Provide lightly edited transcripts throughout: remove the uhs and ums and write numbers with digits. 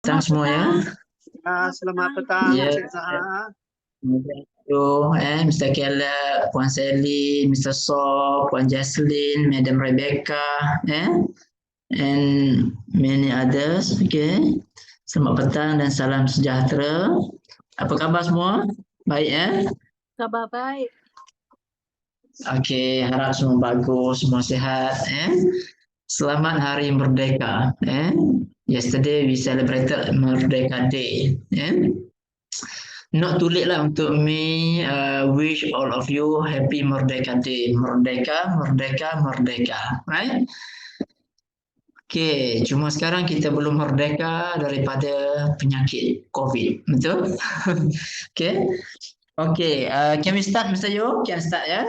Petang Selamat semua ya. petang. Selamat petang, Ya, Cik Zaha. Mr. Keller, Puan Sally, Mr. So, Puan Jaslyn, Madam Rebecca, and many others. Okay. Selamat petang dan salam sejahtera. Apa khabar semua? Baik ya? Khabar baik. Okey, harap semua bagus, semua sihat. Selamat Hari Merdeka. Yesterday we celebrated Merdeka Day. Not too late lah untuk me wish all of you happy Merdeka Day. Merdeka, merdeka, merdeka. Right? Okay, cuma sekarang kita belum merdeka daripada penyakit COVID. Betul? Okay. Okay, can we start Mr. Yo? Can start ya?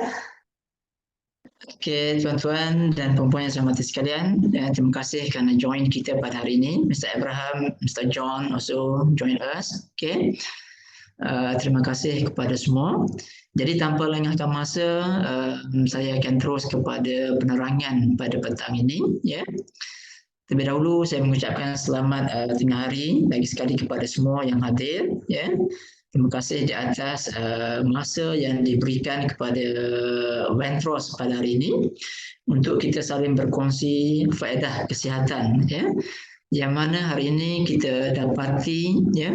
Okay, tuan-tuan dan perempuan yang saya hormati sekalian, terima kasih kerana join kita pada hari ini. Mr. Abraham, Mr. John also join us. Okay. Terima kasih kepada semua. Jadi tanpa lengahkan masa, saya akan terus kepada penerangan pada petang ini. Ya. Terlebih dahulu saya mengucapkan selamat tengah hari lagi sekali kepada semua yang hadir. Ya. Terima kasih di atas masa yang diberikan kepada Ventros pada hari ini untuk kita saling berkongsi faedah kesihatan. Ya. Yang mana hari ini kita dapati, ya,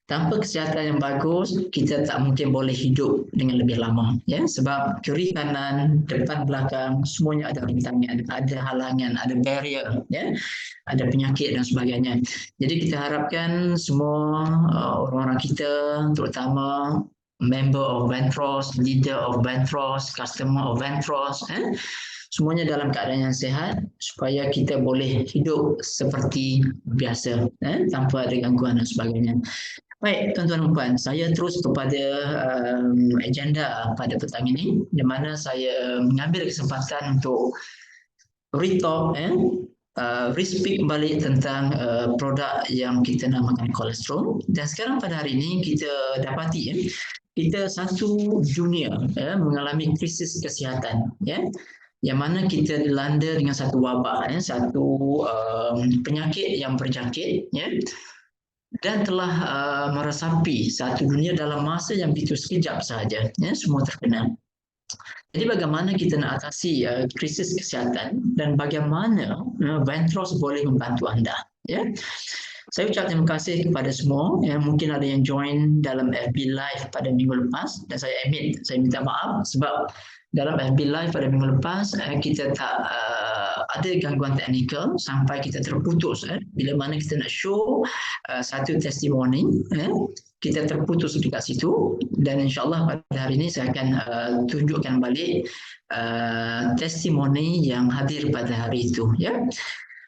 tanpa kesihatan yang bagus, kita tak mungkin boleh hidup dengan lebih lama. Ya, sebab kiri kanan, depan belakang, semuanya ada rintangan, ada halangan, ada barrier, ya, ada penyakit dan sebagainya. Jadi kita harapkan semua orang-orang kita, terutama member of Ventros, leader of Ventros, customer of Ventros, semuanya dalam keadaan yang sihat supaya kita boleh hidup seperti biasa, tanpa ada gangguan dan sebagainya. Baik, tuan-tuan dan puan, saya terus kepada agenda pada petang ini, di mana saya mengambil kesempatan untuk retalk, re-speak kembali tentang produk yang kita namakan kolesterol. Dan sekarang pada hari ini kita dapati, kita satu dunia mengalami krisis kesihatan, yang mana kita dilanda dengan satu wabak, satu penyakit yang berjangkit, dan telah meresapi satu dunia dalam masa yang begitu sekejap sahaja, semua terkena. Jadi bagaimana kita nak atasi krisis kesihatan dan bagaimana Ventros boleh membantu anda? Ya. Saya ucap terima kasih kepada semua yang mungkin ada yang join dalam FB Live pada minggu lepas, dan saya admit, saya minta maaf sebab dalam FB Live pada minggu lepas kita tak ada gangguan teknikal sampai kita terputus. Bila mana kita nak show satu testimoni, kita terputus dekat situ, dan insyaAllah pada hari ini saya akan tunjukkan balik testimoni yang hadir pada hari itu. Ya.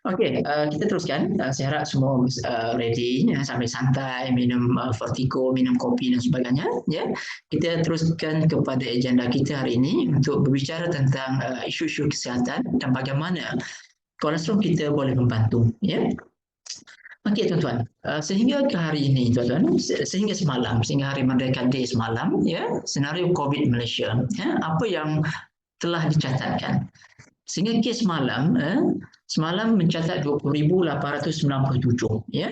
Okey, kita teruskan. Saya harap semua ready, sambil santai, minum vertigo, minum kopi dan sebagainya. Ya, kita teruskan kepada agenda kita hari ini untuk berbicara tentang isu-isu kesihatan dan bagaimana kolesterol kita boleh membantu. Ya. Okey, tuan-tuan, sehingga ke hari ini, tuan-tuan, sehingga semalam, sehingga hari Merdeka Day semalam, ya, senario COVID Malaysia, apa yang telah dicatatkan. Sehingga kes semalam mencatat 20,897, ya.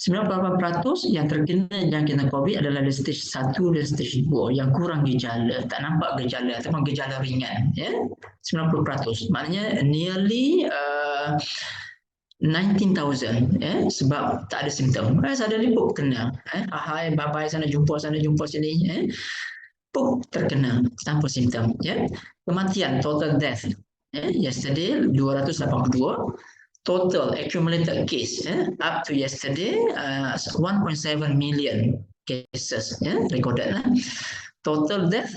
98% yang terkena jangkitan COVID adalah dari stage 1 dan stage 2 yang kurang gejala, tak nampak gejala ataupun gejala ringan, ya. 90%. Maknanya nearly 19,000, sebab tak ada simptom. Ada liput kena, ahai babai sana jumpa sini, terkena tanpa simptom, ya. Kematian, total death, yesterday 282, total accumulated case up to yesterday 1.7 million cases recorded. Total death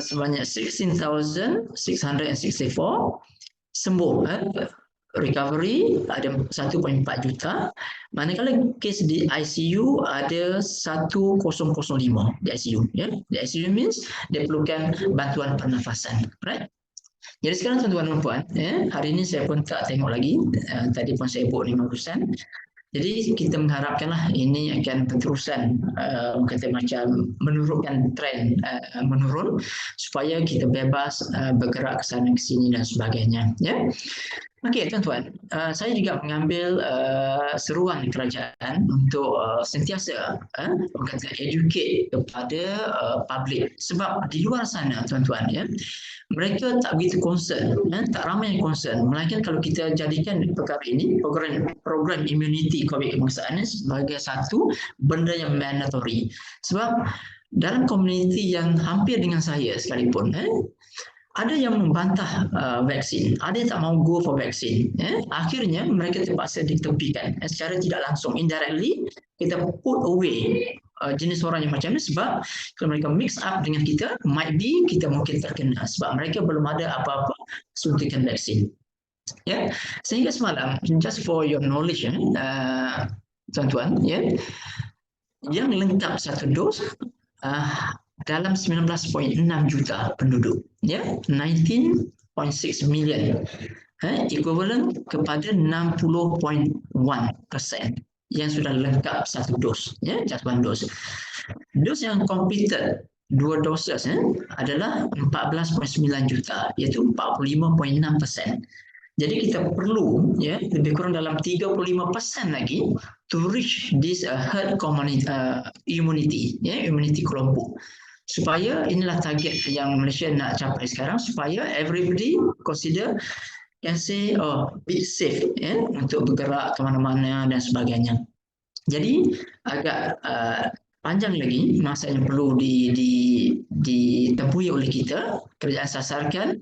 sebanyak 16,664, sembuh, recovery ada 1.4 juta, manakala kes di ICU ada 1,005 di ICU. Ya. Di ICU means dia perlukan bantuan pernafasan. Right? Jadi sekarang tuan-tuan dan puan, hari ini saya pun tak tengok lagi, tadi pun saya buat 5%. Jadi kita mengharapkanlah ini akan berterusan, kata macam menurunkan trend menurun supaya kita bebas bergerak ke sana ke sini dan sebagainya. Ya. Okey, tuan-tuan, saya juga mengambil seruan kerajaan untuk sentiasa orang kata educate kepada public, sebab di luar sana tuan-tuan ya, mereka tak begitu concern, tak ramai yang concern, melainkan kalau kita jadikan perkara ini program immunity COVID kebangsaan sebagai satu benda yang mandatory. Sebab dalam komuniti yang hampir dengan saya sekalipun, ada yang membantah vaksin, ada yang tak mau go for vaksin. Akhirnya mereka terpaksa ditepikan secara tidak langsung, indirectly kita put away jenis orang yang macam ni, sebab kalau mereka mix up dengan kita, might be kita mungkin terkena sebab mereka belum ada apa-apa suntikan vaksin. Ya, sehingga semalam, just for your knowledge, tuan-tuan, yang lengkap satu dos dalam 19.6 juta penduduk, 19.6 million, equivalent kepada 60.1% yang sudah lengkap satu dos, just one dos. Dos yang completed dua dosis adalah 14.9 juta, iaitu 45.6%. Jadi kita perlu lebih kurang dalam 35% lagi to reach this herd immunity, immunity kelompok. Supaya inilah target yang Malaysia nak capai sekarang, supaya everybody consider can say be safe untuk bergerak ke mana-mana dan sebagainya. Jadi agak panjang lagi masa yang perlu ditempuhi oleh kita. Kerajaan sasarkan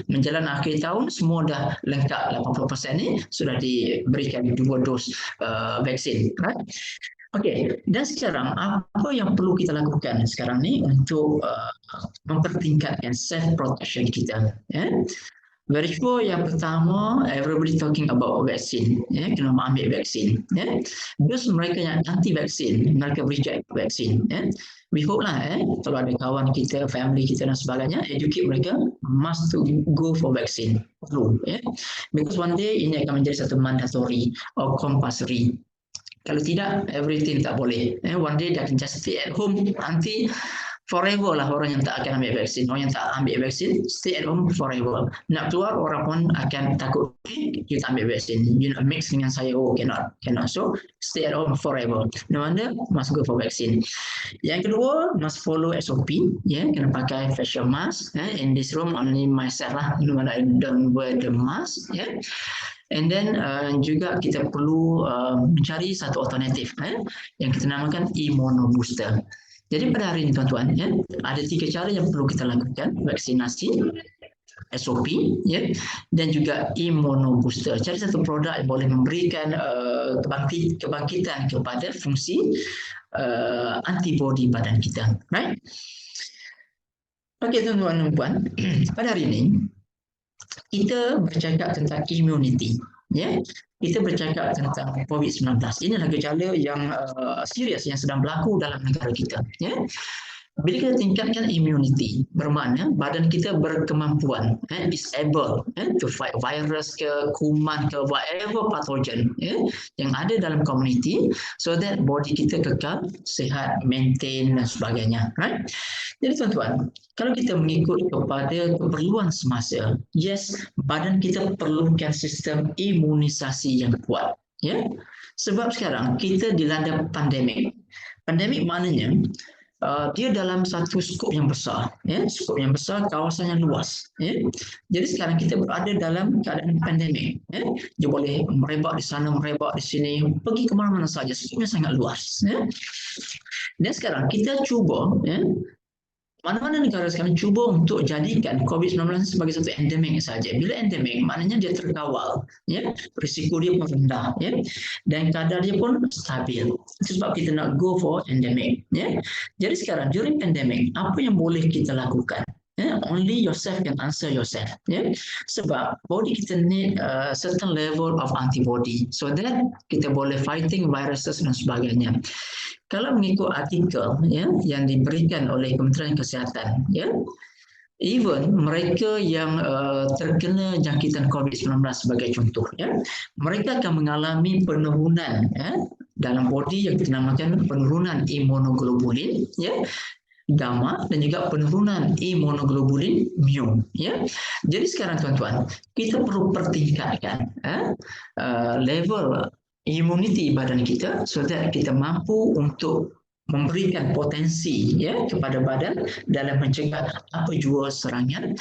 menjelang akhir tahun semua dah lengkap 80% ni sudah diberikan 2 dos vaksin, right? Okey, dan sekarang apa yang perlu kita lakukan sekarang ni untuk mempertingkatkan self protection kita? Very sure yang pertama, everybody talking about vaksin, kena ambil vaksin. Because mereka yang anti vaksin, mereka reject vaksin. We hope lah, kalau ada kawan kita, family kita dan sebagainya, educate mereka must to go for vaksin. Perlu, because one day ini akan menjadi satu mandatory or compulsory. Kalau tidak, everything tak boleh. One day dia akan just stay at home nanti forever lah orang yang tak akan ambil vaksin. Orang yang tak ambil vaksin, stay at home forever. Nak keluar, orang pun akan takut, you tak ambil vaksin. You nak mix dengan saya, cannot. So, stay at home forever. No wonder, must go for vaksin. Yang kedua, must follow SOP. Kena pakai facial mask. In this room, only myself lah. No wonder I don't wear the mask. And then juga kita perlu mencari satu alternatif yang kita namakan immunobooster. Jadi pada hari ini tuan-tuan, ada 3 cara yang perlu kita lakukan: vaksinasi, SOP, dan juga immunobooster. Cari satu produk yang boleh memberikan kebangkitan kepada fungsi antibody badan kita, right? Okey tuan-tuan dan puan, pada hari ini kita bercakap tentang immunity, kita bercakap tentang COVID-19. Inilah gejala yang serius yang sedang berlaku dalam negara kita. Bila kita tingkatkan immunity, bermakna badan kita berkemampuan, is able to fight virus ke, kuman ke, whatever pathogen yang ada dalam komuniti, so that body kita kekal sihat, maintain dan sebagainya, right? Jadi tuan-tuan, kalau kita mengikut kepada keperluan semasa, yes, badan kita perlukan sistem imunisasi yang kuat. Sebab sekarang kita dilanda pandemik. Pandemik maknanya dia dalam satu skop yang besar, skop yang besar, kawasan yang luas. Jadi sekarang kita berada dalam keadaan pandemik. Dia boleh merebak di sana, merebak di sini, pergi ke mana-mana saja, skopnya sangat luas. Dan sekarang kita cuba, mana-mana negara sekarang cuba untuk jadikan COVID-19 sebagai satu endemik saja. Bila endemik, maknanya dia terkawal, risiko dia pun rendah, dan kadar dia pun stabil. Itu sebab kita nak go for endemik. Jadi sekarang during pandemic, apa yang boleh kita lakukan? Only yourself can answer yourself. Sebab body kita need a certain level of antibody, so that kita boleh fighting viruses dan sebagainya. Kalau mengikut artikel yang diberikan oleh Kementerian Kesihatan, even mereka yang terkena jangkitan COVID-19 sebagai contoh, mereka akan mengalami penurunan dalam body yang kita namakan penurunan imunoglobulin, gamma dan juga penurunan imunoglobulin mu, ya. Jadi sekarang tuan-tuan, kita perlu pertingkatkan level imuniti badan kita so that kita mampu untuk memberikan potensi, ya, kepada badan dalam mencegah apa jua serangan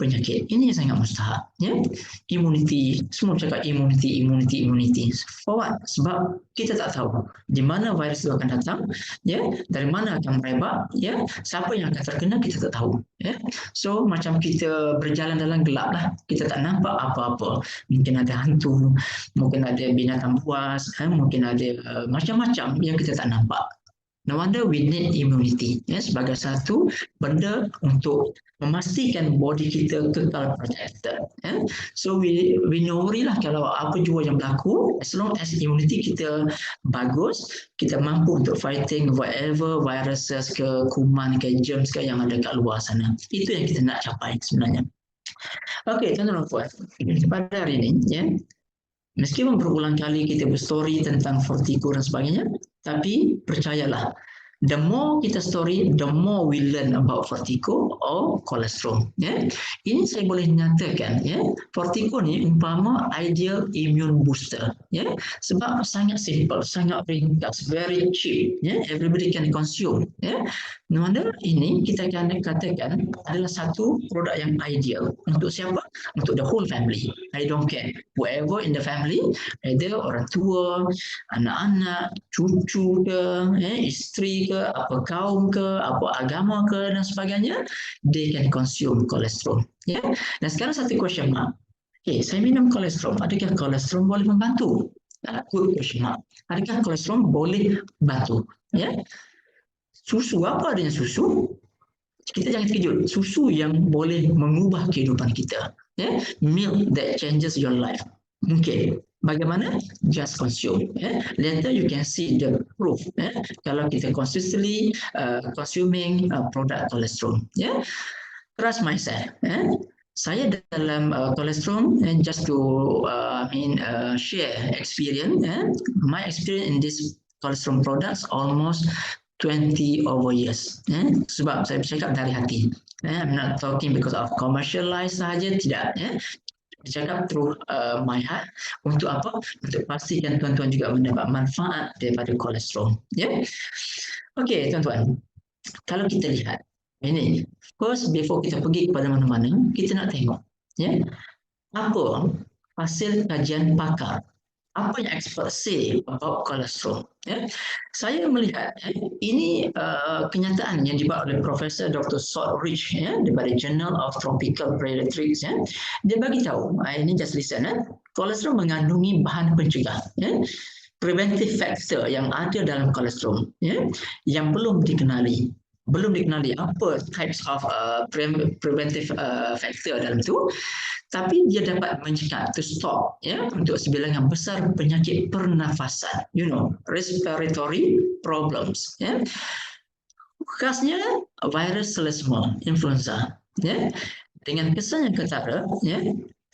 penyakit. Ini sangat mustahak, ya. Imuniti, semua cakap imuniti. For what? Sebab kita tak tahu di mana virus itu akan datang, ya, dari mana akan merebak, ya, siapa yang akan terkena kita tak tahu, ya. So macam kita berjalan dalam gelap lah, kita tak nampak apa-apa. Mungkin ada hantu, mungkin ada binatang buas, mungkin ada macam-macam yang kita tak nampak. No wonder we need immunity, ya, sebagai satu benda untuk memastikan body kita kekal protected. Ya. So we no worry lah kalau apa jua yang berlaku, as long as immunity kita bagus, kita mampu untuk fighting whatever viruses ke, kuman ke, germs ke yang ada kat luar sana. Itu yang kita nak capai sebenarnya. Okey, tuan-tuan dan puan, pada hari ini, ya, meskipun berulang kali kita berstory tentang vertigo dan sebagainya, tapi percayalah, the more kita story, the more we learn about vertigo or cholesterol. Ya, ini saya boleh nyatakan, ya, vertigo ni umpama ideal immune booster. Ya, sebab sangat simple, sangat ringkas, very cheap. Ya, everybody can consume. Ya, no wonder ini kita akan katakan adalah satu produk yang ideal untuk siapa? Untuk the whole family. I don't care, whoever in the family, either orang tua, anak-anak, cucu ke, isteri ke, apa kaum ke, apa agama ke dan sebagainya, they can consume kolesterol. Ya. Dan sekarang satu question mark. Okay, saya minum kolesterol, adakah kolesterol boleh membantu? Good question mark. Adakah kolesterol boleh bantu? Ya. Susu, apa adanya susu? Kita jangan terkejut. Susu yang boleh mengubah kehidupan kita. Ya. Milk that changes your life. Mungkin. Bagaimana? Just consume. Later you can see the proof. Kalau kita consistently consuming produk kolesterol. Trust myself. Saya dalam kolesterol, just to share experience. My experience in this cholesterol products almost 20 over years. Sebab saya bercakap dari hati. I'm not talking because of commercialize sahaja, tidak. Bercakap through my heart. Untuk apa? Untuk pastikan tuan-tuan juga mendapat manfaat daripada kolesterol. Ya. Okey, tuan-tuan. Kalau kita lihat ini, first before kita pergi kepada mana-mana, kita nak tengok, ya, apa hasil kajian pakar. Apa yang expert say about kolesterol? Ya. Saya melihat ini kenyataan yang dibuat oleh Profesor Dr. Saltrich, ya, daripada Journal of Tropical Pediatrics. Ya. Dia bagi tahu, ini just listen, kolesterol mengandungi bahan pencegah, ya, preventive factor yang ada dalam kolesterol, ya, yang belum dikenali. Belum dikenali apa types of preventive factor dalam itu, tapi dia dapat mencegah, to stop, ya, untuk sebilangan besar penyakit pernafasan, respiratory problems, ya. Khasnya virus selesema, influenza, ya. Dengan kesan yang ketara, ya,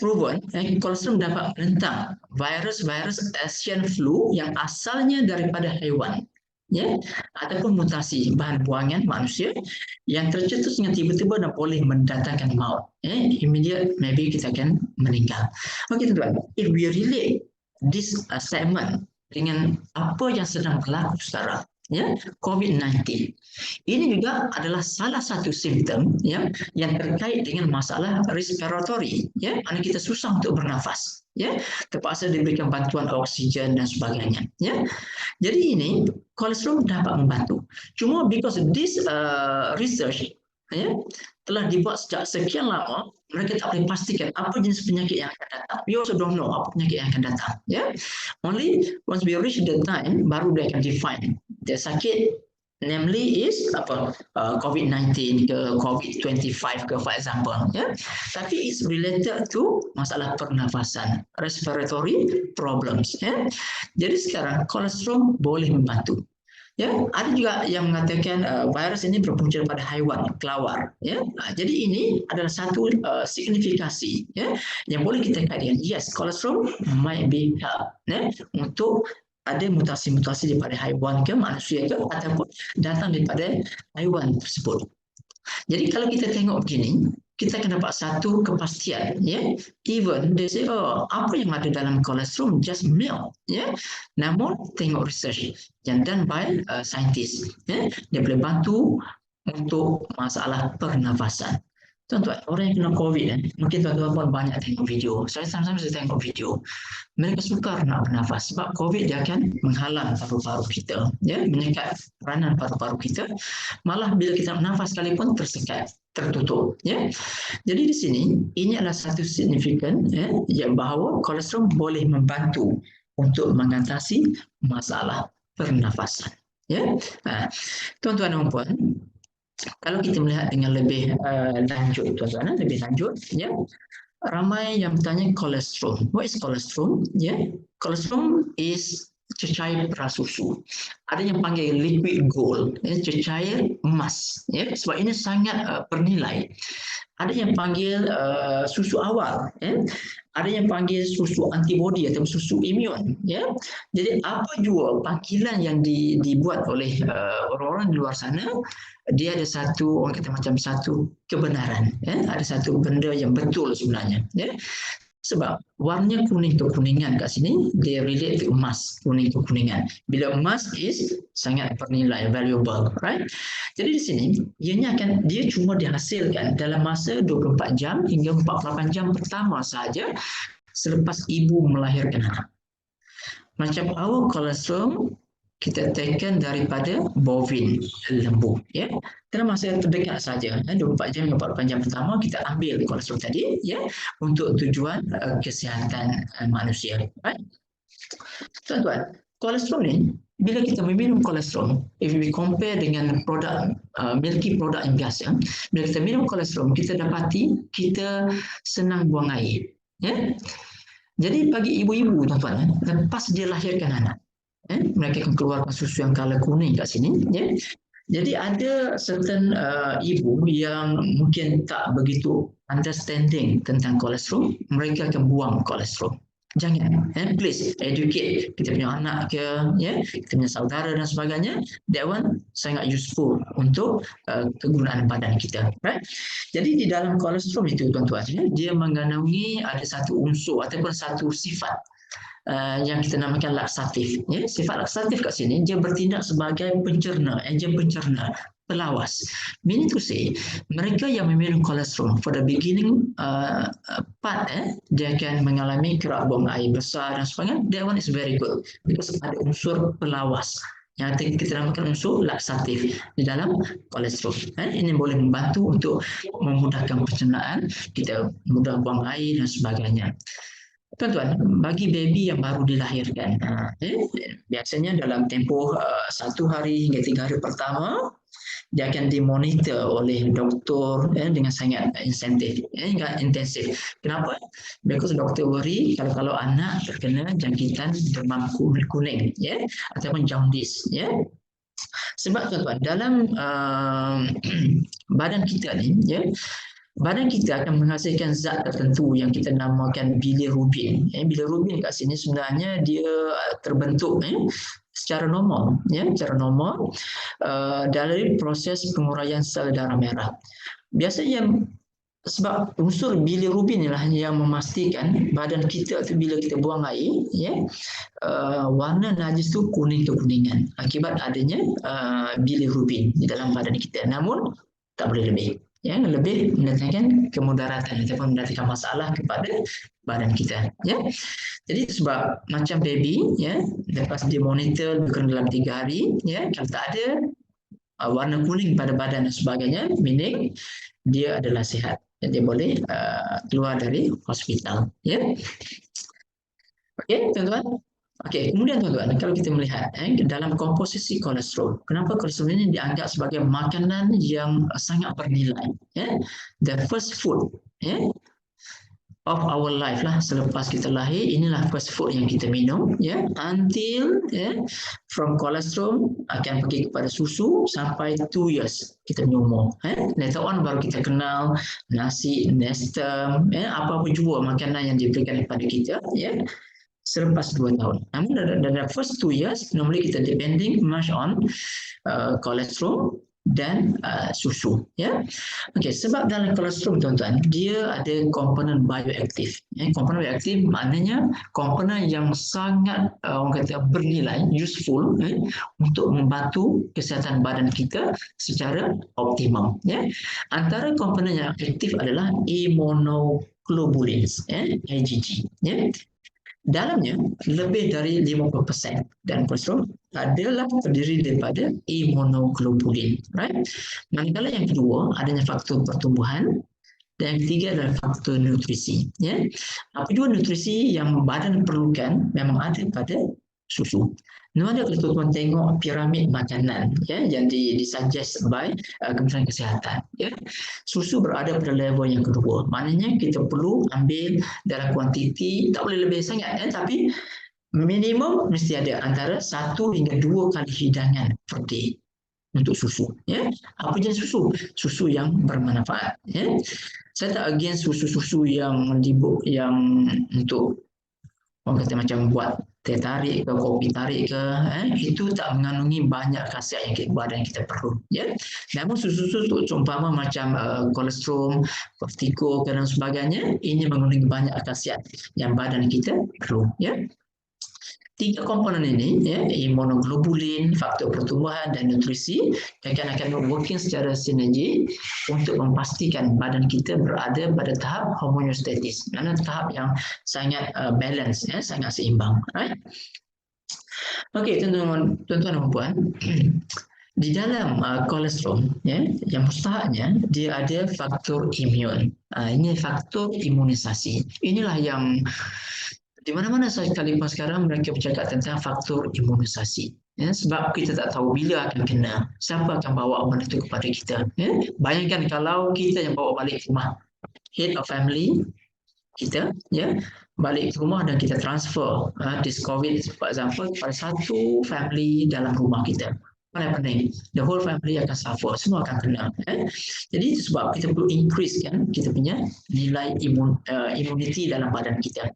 proven, kolesterol dapat menentang virus-virus Asian flu yang asalnya daripada haiwan, ya, ataupun mutasi bahan buangan manusia yang tercetus dengan tiba-tiba dan boleh mendatangkan maut. Immediate, maybe kita akan meninggal. Okey, tuan-tuan, if we relate this segment dengan apa yang sedang berlaku sekarang, ya, COVID-19, ini juga adalah salah satu simptom, ya, yang terkait dengan masalah respiratory, ya, mana kita susah untuk bernafas, ya, terpaksa diberikan bantuan oksigen dan sebagainya, ya. Jadi ini kolesterol dapat membantu. Cuma because this research, ya, telah dibuat sejak sekian lama, mereka tak boleh pastikan apa jenis penyakit yang akan datang. We also don't know apa penyakit yang akan datang. Ya, only once we reach the time, baru dia akan define the sakit. Namely is apa, COVID-19 ke COVID-25 ke, for example. Ya, tapi it's related to masalah pernafasan, respiratory problems. Ya, jadi sekarang kolesterol boleh membantu. Ya, ada juga yang mengatakan virus ini berpunca pada haiwan, kelawar. Ya, jadi ini adalah satu signifikasi, ya, yang boleh kita kaitkan. Yes, kolesterol might be help, ya, untuk ada mutasi-mutasi daripada haiwan ke manusia ke ataupun datang daripada haiwan tersebut. Jadi kalau kita tengok begini, kita akan dapat satu kepastian, ya. Even they say, oh, apa yang ada dalam kolesterol just milk, ya. Namun tengok research yang done by scientist, ya. Dia boleh bantu untuk masalah pernafasan. Tuan-tuan, orang yang kena COVID, mungkin tuan-tuan pun banyak tengok video. Saya sama-sama tengok video. Mereka sukar nak bernafas sebab COVID dia akan menghalang paru-paru kita, ya, menyekat peranan paru-paru kita. Malah bila kita bernafas sekalipun tersekat, tertutup, ya. Jadi di sini ini adalah satu signifikan, ya, yang bahawa kolesterol boleh membantu untuk mengatasi masalah pernafasan, ya. Tuan-tuan dan puan, kalau kita melihat dengan lebih lanjut, tuan-tuan, lebih lanjut, ya, ramai yang bertanya kolesterol. What is kolesterol? Ya, kolesterol is cecair prasusu. Ada yang panggil liquid gold, ya, cecair emas. Ya, sebab ini sangat bernilai. Ada yang panggil susu awal, ya. Ada yang panggil susu antibody atau susu imun, ya. Jadi apa jua panggilan yang dibuat oleh orang-orang di luar sana, dia ada satu, orang kata macam satu kebenaran, ya. Ada satu benda yang betul sebenarnya, ya. Sebab warna kuning kekuningan kat sini dia relate to emas, kuning kekuningan. Bila emas is sangat bernilai, valuable, right? Jadi di sini dia cuma dihasilkan dalam masa 24 jam hingga 48 jam pertama saja selepas ibu melahirkan anak. Macam our kolesterol kita taken daripada bovin, lembu, ya. Dalam masa terdekat saja, 24 jam hingga 48 jam pertama kita ambil kolesterol tadi, ya, untuk tujuan kesihatan manusia, right? Tuan-tuan, kolesterol ni bila kita meminum kolesterol, if we compare dengan produk milky produk yang biasa, bila kita minum kolesterol kita dapati kita senang buang air, ya. Jadi bagi ibu-ibu, tuan-tuan, lepas dia lahirkan anak, mereka akan keluarkan susu yang color kuning kat sini, ya. Jadi ada certain ibu yang mungkin tak begitu understanding tentang kolesterol, mereka akan buang kolesterol. Jangan, please educate kita punya anak ke, ya, kita punya saudara dan sebagainya. That one sangat useful untuk kegunaan badan kita, right? Jadi di dalam kolesterol itu, tuan-tuan, dia mengandungi ada satu unsur ataupun satu sifat yang kita namakan laksatif. Ya, sifat laksatif kat sini dia bertindak sebagai pencerna, enjin pencerna, pelawas. Meaning to say, mereka yang meminum kolesterol for the beginning part, dia akan mengalami kerak buang air besar dan sebagainya. That one is very good because ada unsur pelawas yang kita namakan unsur laksatif di dalam kolesterol. Ini boleh membantu untuk memudahkan pencernaan, kita mudah buang air dan sebagainya. Tuan-tuan, bagi baby yang baru dilahirkan, biasanya dalam tempoh 1 hari hingga 3 hari pertama, dia akan dimonitor oleh doktor dengan sangat intensif. Kenapa? Because doktor worry kalau anak terkena jangkitan demam kuning, ya, ataupun jaundice, ya. Sebab tuan-tuan, dalam badan kita ni, ya, badan kita akan menghasilkan zat tertentu yang kita namakan bilirubin. Bilirubin kat sini sebenarnya dia terbentuk secara normal, ya, secara normal dari proses penguraian sel darah merah. Biasanya sebab unsur bilirubin inilah yang memastikan badan kita tu bila kita buang air, ya, warna najis tu kuning kekuningan akibat adanya bilirubin di dalam badan kita. Namun tak boleh lebih. Ya, lebih mendatangkan kemudaratan ataupun mendatangkan masalah kepada badan kita, ya. Jadi sebab macam baby, ya, lepas dia monitor bukan dalam 3 hari, ya, kalau tak ada warna kuning pada badan dan sebagainya, meaning dia adalah sihat dan dia boleh keluar dari hospital, ya. Okey, tuan-tuan. Okey, kemudian tuan-tuan, kalau kita melihat dalam komposisi kolesterol, kenapa kolesterol ini dianggap sebagai makanan yang sangat bernilai, ya? The first food, ya, of our life lah, selepas kita lahir, inilah first food yang kita minum, ya, until, ya, from kolesterol akan pergi kepada susu sampai 2 years kita minum umur. Later on baru kita kenal nasi, nestem, apa-apa jua makanan yang diberikan kepada kita, ya. selepas 2 tahun. Namun dalam first 2 years, normally kita depending much on kolesterol dan susu. Ya. Okey, sebab dalam kolesterol tuan-tuan, dia ada komponen bioaktif. Komponen bioaktif maknanya komponen yang sangat orang kata bernilai, useful untuk membantu kesihatan badan kita secara optimum. Ya. Antara komponen yang aktif adalah immunoglobulins, IgG. Ya. Dalamnya lebih dari 50% dan kolesterol adalah terdiri daripada immunoglobulin, right? Manakala yang kedua adanya faktor pertumbuhan dan yang ketiga adalah faktor nutrisi. Ya, kedua nutrisi yang badan perlukan memang ada pada susu. Nama dia kalau tuan-tuan tengok piramid makanan yang disuggest by Kementerian Kesihatan. Ya. Susu berada pada level yang kedua. Maknanya kita perlu ambil dalam kuantiti, tak boleh lebih sangat tapi minimum mesti ada antara 1 hingga 2 kali hidangan per day untuk susu. Ya. Apa jenis susu? Susu yang bermanfaat. Ya. Saya tak against susu-susu yang untuk orang kata macam buat teh tarik ke kopi tarik ke, itu tak mengandungi banyak khasiat yang badan kita perlu. Ya. Namun susu-susu seumpama macam kolesterol, kortiko dan sebagainya, ini mengandungi banyak khasiat yang badan kita perlu. Ya. 3 komponen ini, immunoglobulin, faktor pertumbuhan dan nutrisi akan working secara sinergi untuk memastikan badan kita berada pada tahap homeostatis, mana tahap yang sangat balance, sangat seimbang. Right? Okey, tuan-tuan dan puan, di dalam kolesterol, yang mustahaknya dia ada faktor imun. Ini faktor imunisasi. Inilah yang di mana-mana sekalipun sekarang mereka bercakap tentang faktor imunisasi. Ya, sebab kita tak tahu bila akan kena, siapa akan bawa benda itu kepada kita. Ya. Bayangkan kalau kita yang bawa balik ke rumah, head of family kita, balik ke rumah dan kita transfer this COVID, for example, pada satu family dalam rumah kita. Mana pening, the whole family akan suffer, semua akan kena. Jadi itu sebab kita perlu increase kan kita punya nilai immunity dalam badan kita.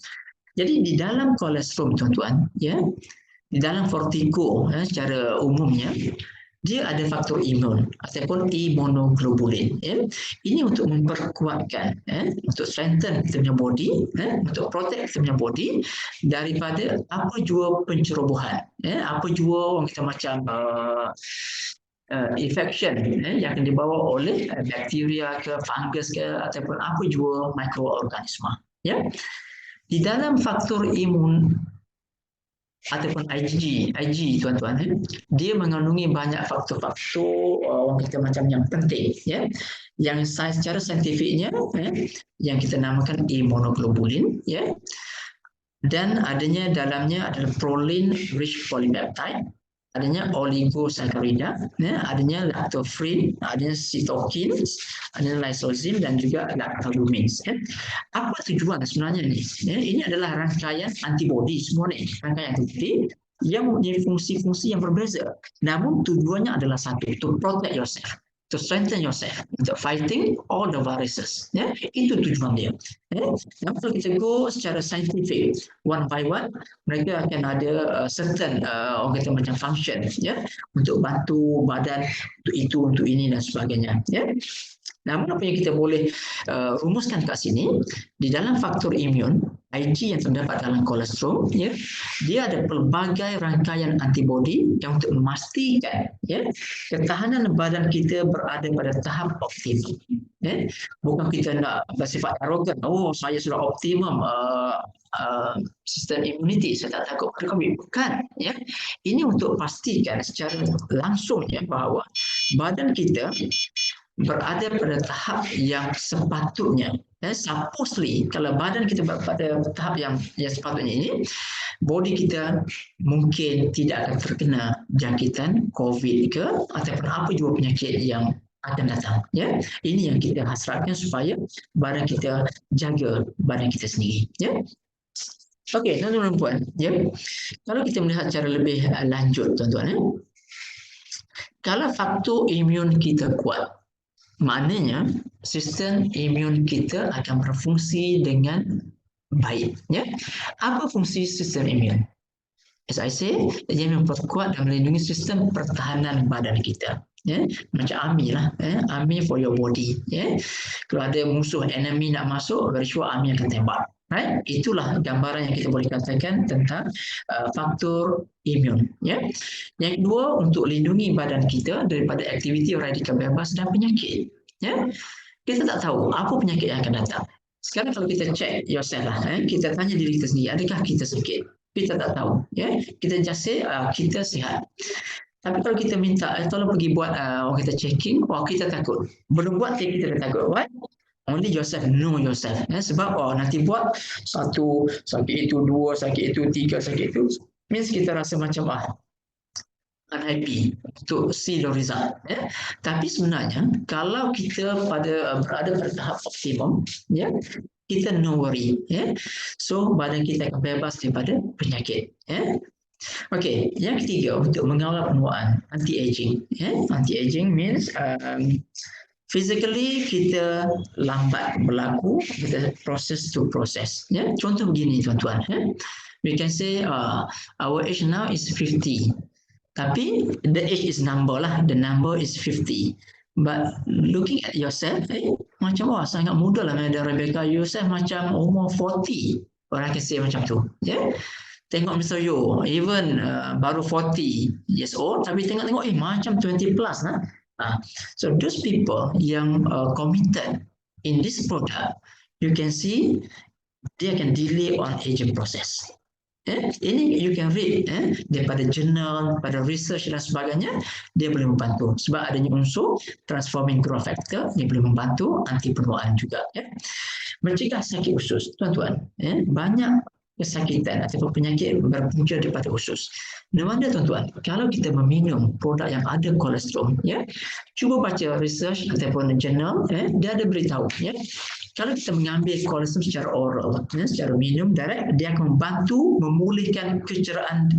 Jadi di dalam kolesterol tuan-tuan, di dalam vertigo secara umumnya dia ada faktor imun ataupun immunoglobulin. Ini untuk memperkuatkan, untuk strengthen kita punya body, untuk protect kita punya body daripada apa jua pencerobohan, apa jua orang kita macam infection yang akan dibawa oleh bakteria ke fungus ke ataupun apa jua mikroorganisma. Ya. Di dalam faktor imun ataupun IgG tuan-tuan, dia mengandungi banyak faktor-faktor orang kata macam yang penting, yang secara saintifiknya yang kita namakan immunoglobulin, dan adanya dalamnya adalah proline rich polypeptide, adanya oligosaccharida, adanya lactoferrin, adanya cytokines, adanya lysozyme dan juga lactalumins. Apa tujuan sebenarnya ini? Ini adalah rangkaian antibodi semua ni, rangkaian antibodi yang mempunyai fungsi-fungsi yang berbeza. Namun tujuannya adalah satu, to protect yourself, to strengthen yourself, untuk fighting all the viruses. Itu tujuan dia. Namun kalau kita go secara scientific, one by one, mereka akan ada certain orang kata macam function, untuk bantu badan, untuk itu, untuk ini dan sebagainya. Namun apa yang kita boleh rumuskan kat sini, di dalam faktor imun, Ig yang terdapat dalam kolesterol, dia ada pelbagai rangkaian antibodi yang untuk memastikan ketahanan badan kita berada pada tahap optimum. Bukan kita nak bersifat arogan, oh saya sudah optimum sistem imuniti, saya tak takut pada COVID. Bukan. Ini untuk pastikan secara langsung bahawa badan kita berada pada tahap yang sepatutnya. Supposedly, kalau badan kita pada tahap yang sepatutnya ini, body kita mungkin tidak akan terkena jangkitan COVID ke ataupun apa juga penyakit yang akan datang. Ini yang kita hasratkan supaya badan kita jaga badan kita sendiri. Okey, tuan-tuan dan puan, kalau kita melihat secara lebih lanjut, tuan-tuan, kalau faktor imun kita kuat, maknanya sistem imun kita akan berfungsi dengan baik. Ya, apa fungsi sistem imun? As I say, dia memperkuat dan melindungi sistem pertahanan badan kita. Ya, macam army lah, army for your body. Ya, kalau ada musuh enemy nak masuk, very sure army akan tembak. Right? Itulah gambaran yang kita boleh katakan tentang faktor imun. Ya, yang kedua untuk lindungi badan kita daripada aktiviti radikal bebas dan penyakit. Ya, kita tak tahu apa penyakit yang akan datang. Sekarang kalau kita check yourself lah, kita tanya diri kita sendiri, adakah kita sakit? Kita tak tahu, ya. Kita just say kita sihat. Tapi kalau kita minta, tolong pergi buat orang kita checking, kita takut. Belum buat, kita dah takut. What? Only yourself know yourself. Sebab nanti buat satu, sakit itu, dua, sakit itu, tiga, sakit itu. Means kita rasa macam unhappy to see the result. Ya. Tapi sebenarnya kalau kita berada pada tahap optimum, ya, kita no worry. Ya. So badan kita akan bebas daripada penyakit. Ya. Okey, yang ketiga untuk mengawal penuaan anti-aging. Ya. Anti-aging means physically kita lambat berlaku, kita process to process. Ya. Contoh begini tuan-tuan. Ya. We can say our age now is 50. Tapi the age is number lah, the number is 50. But looking at yourself, macam sangat muda lah Madam Rebecca, yourself macam umur 40. Orang akan say macam tu. Yeah? Tengok Mr. Yo, even baru 40 years old, tapi tengok-tengok macam 20 plus lah. So those people yang committed in this product, you can see dia akan delay on aging process. Ini you can read daripada jurnal, pada research dan sebagainya, dia boleh membantu sebab adanya unsur transforming growth factor, dia boleh membantu anti penuaan juga. Mencegah sakit usus, tuan-tuan, banyak kesakitan ataupun penyakit berpunca daripada usus. No wonder tuan-tuan, kalau kita meminum produk yang ada kolesterol, cuba baca research ataupun jurnal, dia ada beritahu, kalau kita mengambil kolesterol secara oral, secara minum direct, dia akan membantu memulihkan kecederaan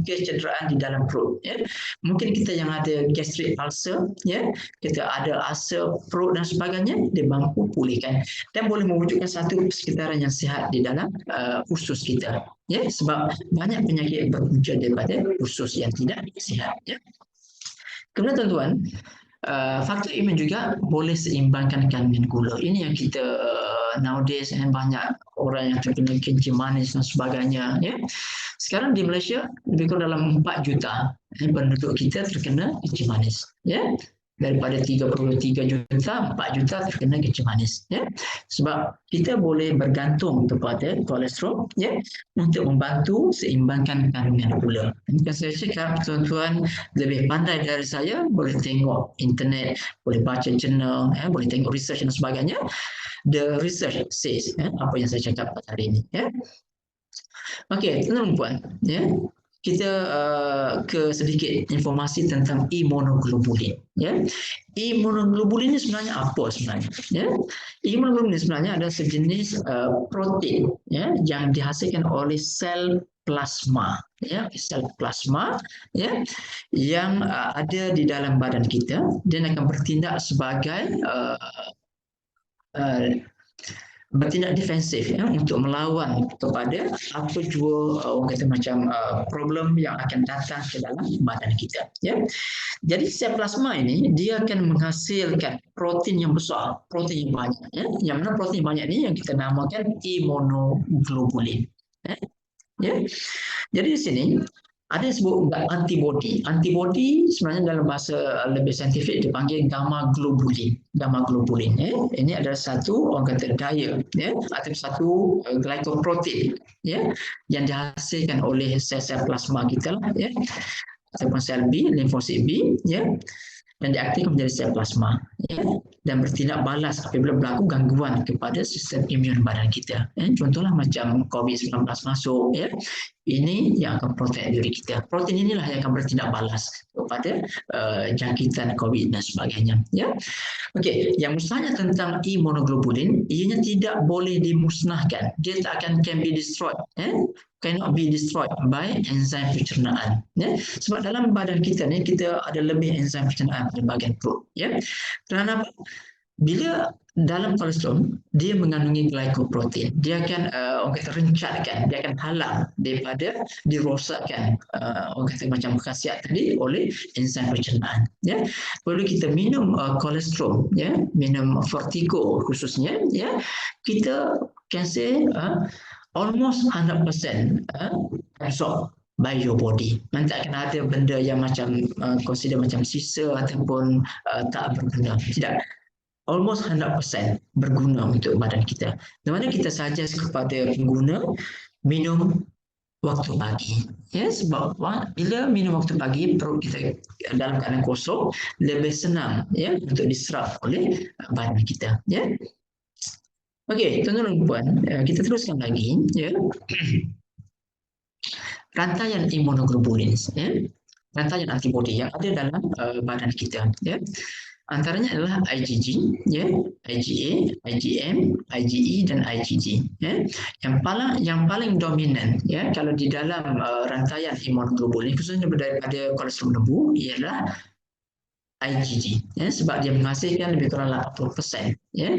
di dalam perut. Mungkin kita yang ada gastric ulcer, kita ada ulcer perut dan sebagainya, dia mampu pulihkan dan boleh mewujudkan satu persekitaran yang sihat di dalam usus kita. Sebab banyak penyakit berpunca daripada usus yang tidak sihat. Kemudian tuan-tuan, faktor imun juga boleh seimbangkan kandungan gula. Ini yang kita nowadays banyak orang yang terkena kencing manis dan sebagainya. Sekarang di Malaysia lebih kurang dalam 4 juta penduduk kita terkena kencing manis. Daripada 33 juta, 4 juta terkena kencing manis. Sebab kita boleh bergantung kepada kolesterol untuk membantu seimbangkan kandungan gula. Jika saya cakap tuan-tuan lebih pandai dari saya, boleh tengok internet, boleh baca jurnal, boleh tengok research dan sebagainya. The research says apa yang saya cakap pada hari ini. Okey, tuan-tuan, kita ke sedikit informasi tentang immunoglobulin. Immunoglobulin ini sebenarnya apa sebenarnya? Immunoglobulin sebenarnya adalah sejenis protein yang dihasilkan oleh sel plasma, sel plasma yang ada di dalam badan kita, dan akan bertindak sebagai bertindak defensif untuk melawan kepada apa jua orang kata macam problem yang akan datang ke dalam badan kita. Jadi sel plasma ini dia akan menghasilkan protein yang besar, protein yang banyak. Yang mana protein banyak ini yang kita namakan immunoglobulin. Jadi di sini ada yang sebut antibody. Antibody sebenarnya dalam bahasa lebih saintifik dipanggil gamma globulin. Gamma globulin. Ini adalah satu orang kata daya atau satu glycoprotein yang dihasilkan oleh sel-sel plasma kita ataupun sel B, limfosit B dan diaktifkan menjadi sel plasma dan bertindak balas apabila berlaku gangguan kepada sistem imun badan kita. Contohlah macam COVID-19 masuk, ini yang akan protek diri kita. Protein inilah yang akan bertindak balas kepada jangkitan COVID dan sebagainya. Okey, yang mustahilnya tentang immunoglobulin, ianya tidak boleh dimusnahkan. Dia tak akan can be destroyed. Cannot be destroyed by enzim pencernaan. Sebab dalam badan kita ni kita ada lebih enzim pencernaan pada bahagian perut. Kerana apa? bila dalam kolesterol dia mengandungi glycoprotein, dia akan orang kata rencatkan, dia akan halang daripada dirosakkan orang kata macam khasiat tadi oleh enzim pencernaan. Ya, perlu kita minum kolesterol, ya, minum Fortico khususnya, ya, kita can say almost 100% absorb by your body. Nanti akan ada benda yang macam consider macam sisa ataupun tak berguna. Tidak. Almost 100% berguna untuk badan kita. Di mana kita suggest kepada pengguna minum waktu pagi. Ya, sebab bila minum waktu pagi perut kita dalam keadaan kosong lebih senang, ya, untuk diserap oleh badan kita. Ya. Okey, tuan-tuan dan puan, kita teruskan lagi, ya. Rantaian imunoglobulin, ya. Rantaian antibodi yang ada dalam badan kita, ya. Antaranya adalah IgG, ya, IgA, IgM, IgE dan IgG. Ya. Yang paling dominan, ya, kalau di dalam rantaian imunoglobulin khususnya daripada kolesterol lembu ialah IgG, ya, sebab dia menghasilkan lebih kurang 80%, ya.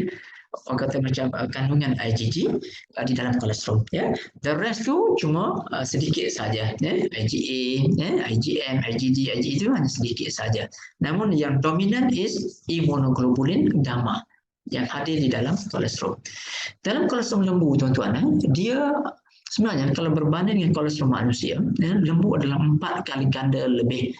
Orang kata macam kandungan IgG di dalam kolesterol, ya. The rest tu cuma sedikit saja, ya. IgA, ya, IgM, IgG, IgE itu hanya sedikit saja. Namun yang dominan is imunoglobulin gamma yang ada di dalam kolesterol. Dalam kolesterol lembu, tuan-tuan, dia sebenarnya kalau berbanding dengan kolesterol manusia, ya, lembu adalah 4 kali ganda lebih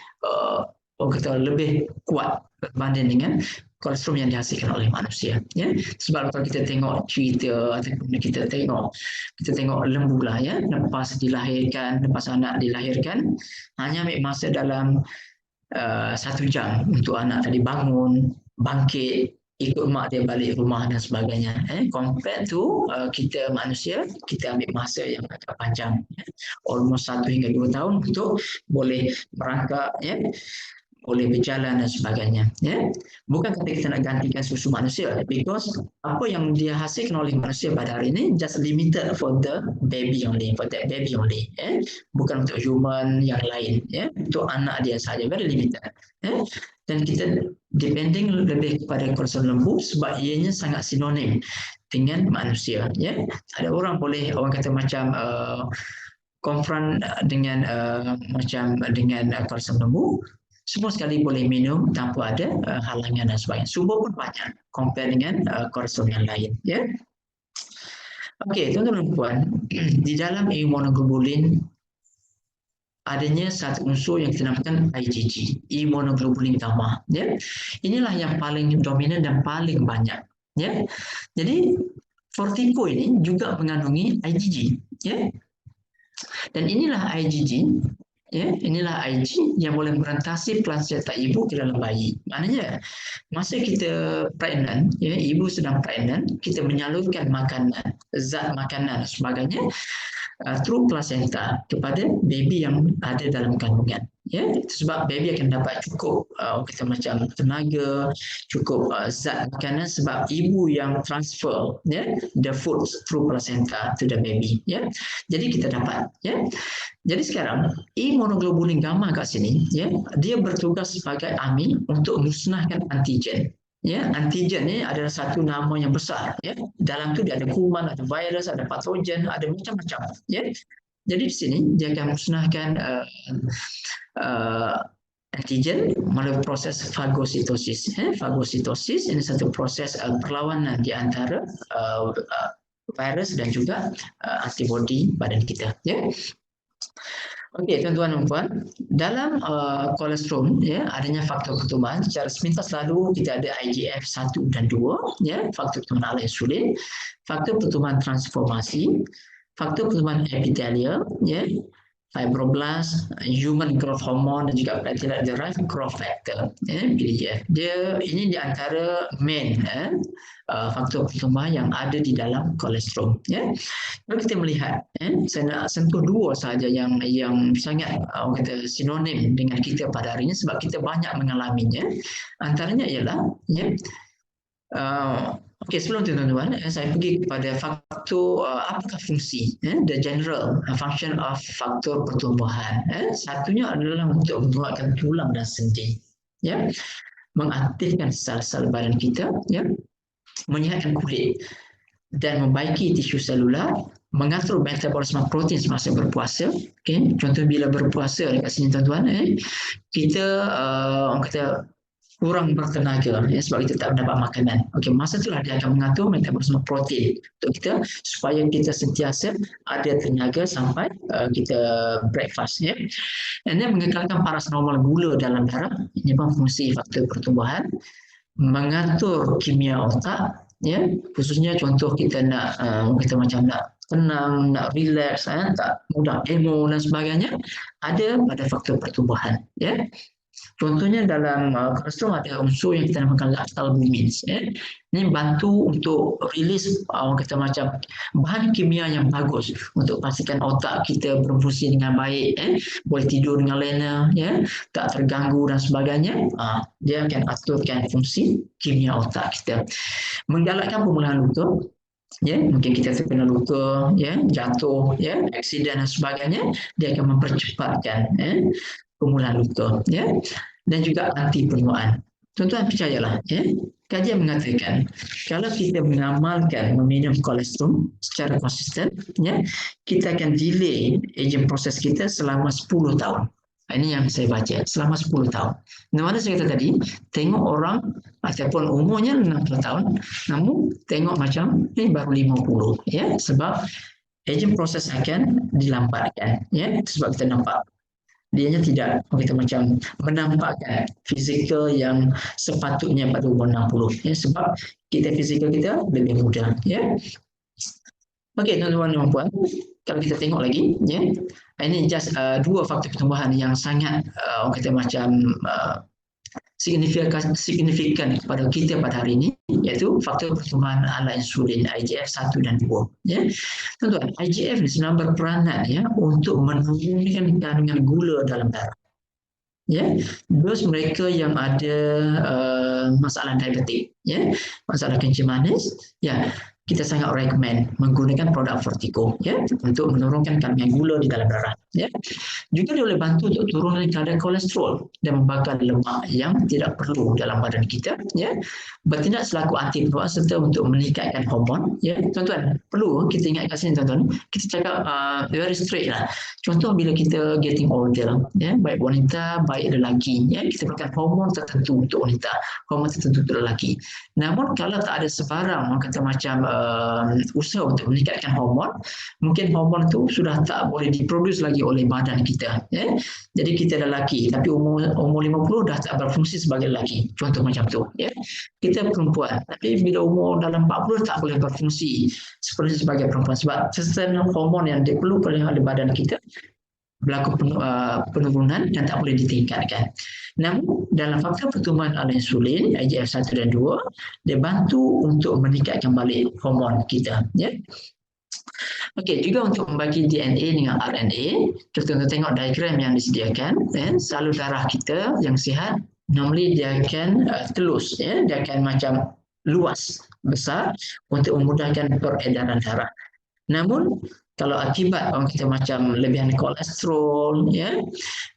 orang kata lebih kuat berbanding dengan kolesterol yang dihasilkan oleh manusia, ya. Sebab kalau kita tengok cerita ataupun kita tengok lembu lah, ya, lepas anak dilahirkan hanya ambil masa dalam 1 jam untuk anak tadi bangun, bangkit, ikut mak dia balik rumah dan sebagainya. Compared to kita manusia, kita ambil masa yang agak panjang, ya. Almost 1 hingga 2 tahun untuk boleh merangkak, ya, boleh berjalan dan sebagainya, ya. Bukan kata kita nak gantikan susu manusia, because apa yang dia hasilkan oleh manusia pada hari ini just limited for the baby only, for that baby only, ya. Bukan untuk human yang lain, ya. Untuk anak dia saja, very limited, ya. Dan kita depending lebih kepada kolesterol lembu sebab ianya sangat sinonim dengan manusia, ya. Ada orang boleh orang kata macam confront dengan dengan kolesterol lembu, semua sekali boleh minum tanpa ada halangan dan sebagainya. Sumber pun banyak compare dengan kolesterol yang lain, ya. Okey, tuan-tuan dan puan, di dalam imunoglobulin adanya satu unsur yang kita namakan IgG, imunoglobulin gamma, ya. Inilah yang paling dominan dan paling banyak, ya. Jadi Fortico ini juga mengandungi IgG, ya. Dan inilah IgG, ya, inilah IgG yang boleh merentasi plasenta ibu ke dalam bayi. Maknanya masa kita pregnant, ya, ibu sedang pregnant, kita menyalurkan makanan, zat makanan dan sebagainya through placenta kepada baby yang ada dalam kandungan, ya. Sebab baby akan dapat cukup kita macam tenaga, cukup zat makanan sebab ibu yang transfer, ya, the food through placenta to the baby, ya. Jadi kita dapat, ya. Jadi sekarang imunoglobulin gamma kat sini, ya, dia bertugas sebagai amil untuk musnahkan antigen. Ya, antigen ni adalah satu nama yang besar, ya. Dalam tu dia ada kuman, ada virus, ada patogen, ada macam-macam, ya. Jadi di sini dia akan musnahkan antigen melalui proses fagositosis. Fagositosis ini satu proses perlawanan di antara virus dan juga antibodi badan kita, ya. Okey, tuan-tuan dan puan, dalam kolesterol, ya, adanya faktor pertumbuhan. Secara sepintas lalu kita ada IGF-1 dan 2, ya, faktor pertumbuhan ala insulin, faktor pertumbuhan transformasi, faktor pertumbuhan epithelial, ya, fibroblast, human growth hormone dan juga platelet derived growth factor, ya, PDGF. Dia ini di antara main faktor pertumbuhan yang ada di dalam kolesterol, ya. Kalau kita melihat, saya nak sentuh 2 sahaja yang sangat orang kata sinonim dengan kita pada hari ini sebab kita banyak mengalaminya. Antaranya ialah, ya, okey, sebelum tuan-tuan, saya pergi kepada faktor apakah fungsi, the general function of faktor pertumbuhan. Satunya adalah untuk menguatkan tulang dan sendi, ya, mengaktifkan sel-sel badan kita, ya, menyehatkan kulit dan membaiki tisu selular, mengatur metabolisme protein semasa berpuasa. Okay. Contoh bila berpuasa dekat sini tuan-tuan, kita orang kata kurang bertenaga sebab kita tak mendapat makanan. Okey, masa itulah dia akan mengatur metabolisme protein untuk kita supaya kita sentiasa ada tenaga sampai kita breakfast ya. And then mengekalkan paras normal gula dalam darah, ini pun fungsi faktor pertumbuhan, mengatur kimia otak ya, khususnya contoh kita nak kita macam nak tenang, nak relax, tak mudah emo dan sebagainya, ada pada faktor pertumbuhan ya. Contohnya dalam kolesterol ada unsur yang kita namakan lactalbumins. Ini bantu untuk rilis orang kata macam bahan kimia yang bagus untuk pastikan otak kita berfungsi dengan baik, boleh tidur dengan lena, tak terganggu dan sebagainya. Dia akan aturkan fungsi kimia otak kita. Menggalakkan pemulihan luka. Mungkin kita terkena luka, jatuh, aksiden dan sebagainya, dia akan mempercepatkan pemulihan luka, dan juga anti penuaan. Tuan-tuan percayalah, kajian mengatakan kalau kita mengamalkan meminum kolesterol secara konsisten, kita akan delay aging proses kita selama 10 tahun. Ini yang saya baca, selama 10 tahun. Mana saya kata tadi, tengok orang ataupun umurnya 60 tahun, namun tengok macam ini baru 50, sebab aging proses akan dilambatkan, sebab kita nampak dianya tidak kita macam menampakkan fizikal yang sepatutnya pada umur 60 sebab kita fizikal kita lebih muda Okey tuan-tuan dan puan, kalau kita tengok lagi ini just dua faktor pertumbuhan yang sangat orang kata macam signifikan kepada kita pada hari ini, iaitu faktor pertumbuhan ala insulin IGF 1 dan 2. Tuan-tuan, IGF sebenarnya berperanan untuk menurunkan kandungan gula dalam darah. Those mereka yang ada masalah diabetik, masalah kencing manis, kita sangat recommend menggunakan produk Fortico untuk menurunkan kandungan gula di dalam darah. Juga dia boleh bantu untuk turunkan kadar kolesterol dan membakar lemak yang tidak perlu dalam badan kita. Bertindak selaku anti penuaan serta untuk meningkatkan hormon. Tuan-tuan, perlu kita ingat kat sini tuan-tuan, kita cakap very straight lah. Contoh bila kita getting older, baik wanita, baik lelaki, kita perlukan hormon tertentu untuk wanita, hormon tertentu untuk lelaki. Namun kalau tak ada sebarang, orang kata macam usaha untuk meningkatkan hormon, mungkin hormon itu sudah tak boleh diproduce lagi oleh badan kita. Jadi kita lelaki, tapi umur 50 dah tak berfungsi sebagai lelaki. Contoh macam tu. Kita perempuan, tapi bila umur dalam 40 tak boleh berfungsi seperti sebagai perempuan sebab sistem hormon yang diperlukan oleh badan kita berlaku penurunan dan tak boleh ditingkatkan. Namun dalam faktor pertumbuhan ala insulin IGF 1 dan 2, dia bantu untuk meningkatkan balik hormon kita. Okey, juga untuk membagi DNA dengan RNA, kita tengok diagram yang disediakan, salur darah kita yang sihat normally dia akan telus, dia akan macam luas, besar untuk memudahkan peredaran darah. Namun kalau akibat orang kita macam lebihan kolesterol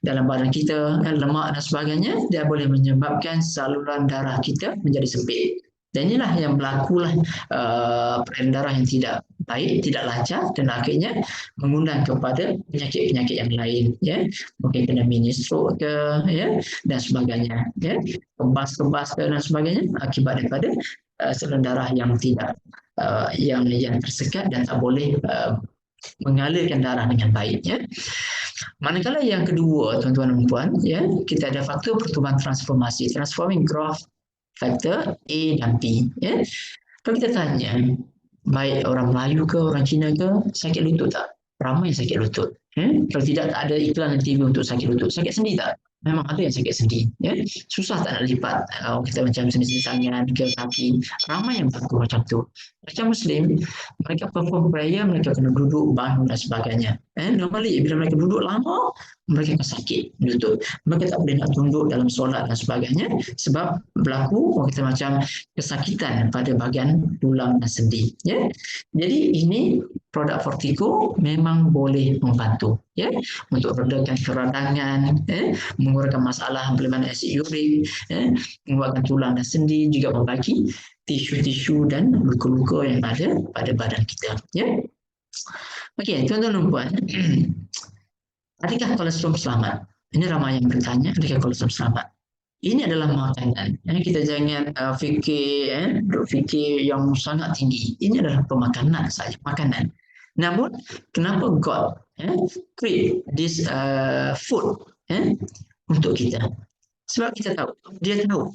dalam badan kita, lemak dan sebagainya, dia boleh menyebabkan saluran darah kita menjadi sempit. Dan inilah yang berlakulah peredaran darah yang tidak baik, tidak lancar dan akhirnya mengundang kepada penyakit-penyakit yang lain. Mungkin kena mini stroke ke, dan sebagainya. Kebas-kebas dan sebagainya akibat daripada saluran darah yang tidak yang tersekat dan tak boleh mengalirkan darah dengan baik. Manakala yang kedua, tuan-tuan dan puan, kita ada faktor pertumbuhan transformasi, transforming growth factor A dan B. Kalau kita tanya, baik orang Melayu ke, orang Cina ke, sakit lutut tak? Ramai yang sakit lutut. Kalau tidak, tak ada iklan di TV untuk sakit lutut. Sakit sendi tak? Memang ada yang sakit sendi. Susah tak nak lipat. Kita macam sendi-sendi tangan ke kaki. Ramai yang berlaku macam tu. Macam Muslim, mereka perform prayer, mereka kena duduk, bangun dan sebagainya. Normally, bila mereka duduk lama, mereka akan sakit lutut. Mereka tak boleh nak tunduk dalam solat dan sebagainya sebab berlaku kita macam kesakitan pada bahagian tulang dan sendi. Jadi ini produk Fortico memang boleh membantu untuk redakan keradangan, mengurangkan masalah pelebaran asid urik, menguatkan tulang dan sendi, juga membagi tisu-tisu dan luka-luka yang ada pada badan kita. Ya. Okey, tuan-tuan dan puan, adakah kolesterol selamat? Ini ramai yang bertanya, adakah kolesterol selamat? Ini adalah makanan. Kita jangan fikir yang sangat tinggi. Ini adalah pemakanan saja, makanan. Namun, kenapa God create this food untuk kita? Sebab kita tahu, dia tahu.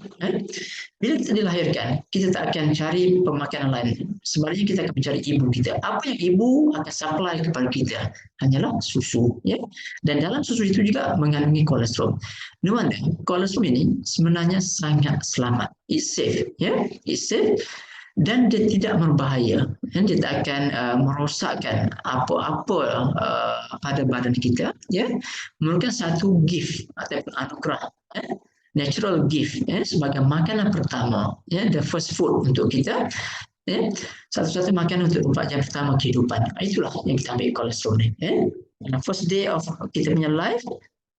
Bila kita dilahirkan, kita tak akan cari pemakanan lain. Sebaliknya kita akan mencari ibu kita. Apa yang ibu akan supply kepada kita? Hanyalah susu. Ya? Dan dalam susu itu juga mengandungi kolesterol. No wonder, kolesterol ini sebenarnya sangat selamat. It's safe. Ya? It's safe. Dan dia tidak berbahaya. Dia tak akan merosakkan apa-apa pada badan kita. Ya? Merupakan satu gift ataupun anugerah. Natural gift sebagai makanan pertama, the first food untuk kita, satu-satu makanan untuk 24 jam pertama kehidupan. Itulah yang kita ambil kolesterol ni. First day of kita punya life,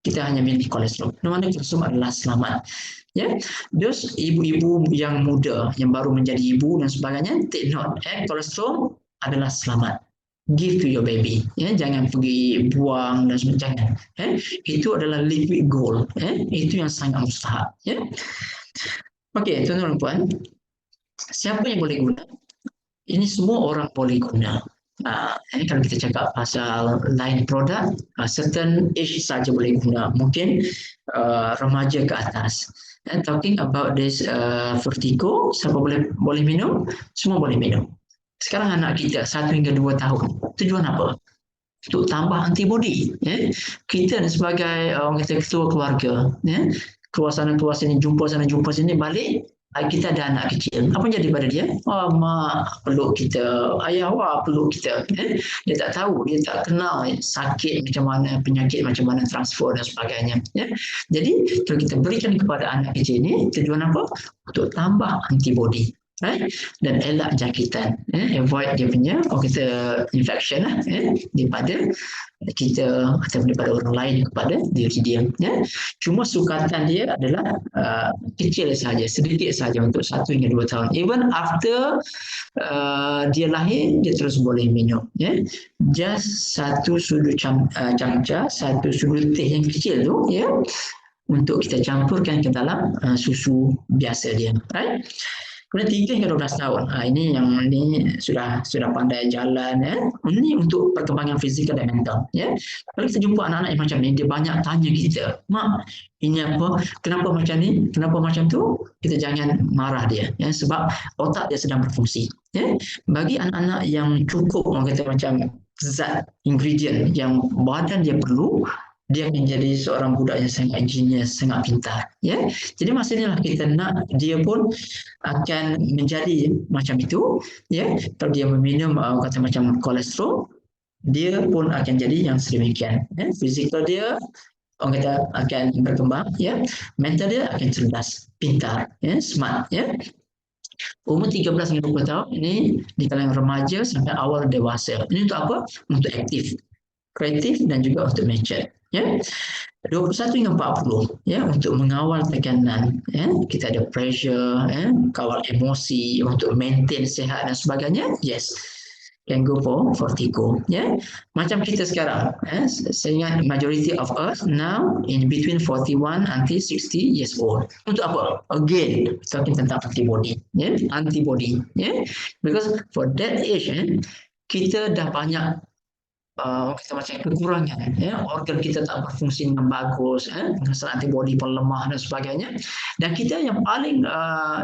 kita hanya milih kolesterol. Mana kolesterol adalah selamat. Ya, those ibu-ibu yang muda yang baru menjadi ibu dan sebagainya, take note, kolesterol adalah selamat. Give to your baby, jangan pergi buang dan sebagainya. Itu adalah liquid gold, itu yang sangat mustahak. Okey, tuan-tuan dan puan, siapa yang boleh guna? Ini semua orang boleh guna. Kalau kita cakap pasal line produk, certain age saja boleh guna. Mungkin remaja ke atas. Talking about this Vertigo, siapa boleh minum? Semua boleh minum. Sekarang anak kita 1 hingga 2 tahun. Tujuan apa? Untuk tambah antibodi. Kita sebagai orang kata ketua keluarga, keluar sana keluar sini, jumpa sana jumpa sini, balik kita ada anak kecil. Apa yang jadi pada dia? Mak peluk kita, ayah peluk kita. Dia tak tahu, dia tak kenal sakit macam mana, penyakit macam mana, transfer dan sebagainya. Jadi kalau kita berikan kepada anak kecil ini, tujuan apa? Untuk tambah antibodi. Dan elak jangkitan, avoid dia punya kita infection daripada kita atau daripada orang lain kepada diri dia. Cuma sukatan dia adalah kecil saja, sedikit saja untuk 1 hingga 2 tahun. Even after dia lahir, dia terus boleh minum. Just 1 sudut camca, 1 sudut teh yang kecil tu, untuk kita campurkan ke dalam susu biasa dia. Right? Kemudian 3 hingga 12 tahun. Ini yang sudah pandai jalan. Ini untuk perkembangan fizikal dan mental. Kalau kita jumpa anak-anak yang macam ni, dia banyak tanya kita, mak, ini apa? Kenapa macam ni? Kenapa macam tu? Kita jangan marah dia. Sebab otak dia sedang berfungsi. Bagi anak-anak yang cukup, orang kata macam zat, ingredient yang badan dia perlu, dia akan jadi seorang budak yang sangat genius, sangat pintar. Jadi masa inilah kita nak dia pun akan menjadi macam itu. Kalau dia meminum kata macam kolesterol, dia pun akan jadi yang sedemikian. Fizikal dia orang kata akan berkembang. Mental dia akan cerdas, pintar, smart. Umur 13 hingga 20 tahun ini di kalangan remaja sampai awal dewasa. Ini untuk apa? Untuk aktif, kreatif dan juga untuk mature. 21 hingga 40 untuk mengawal tekanan, kita ada pressure, kawal emosi untuk maintain sihat dan sebagainya. Yes, can go for Vertigo. Macam kita sekarang, saya ingat majority of us now in between 41 until 60 years old. Untuk apa? Again, talking tentang antibody. Antibody. Because for that age, kita dah banyak kita macam kekurangan, organ kita tak berfungsi dengan bagus, pengesalan antibodi pun lemah dan sebagainya. Dan kita yang paling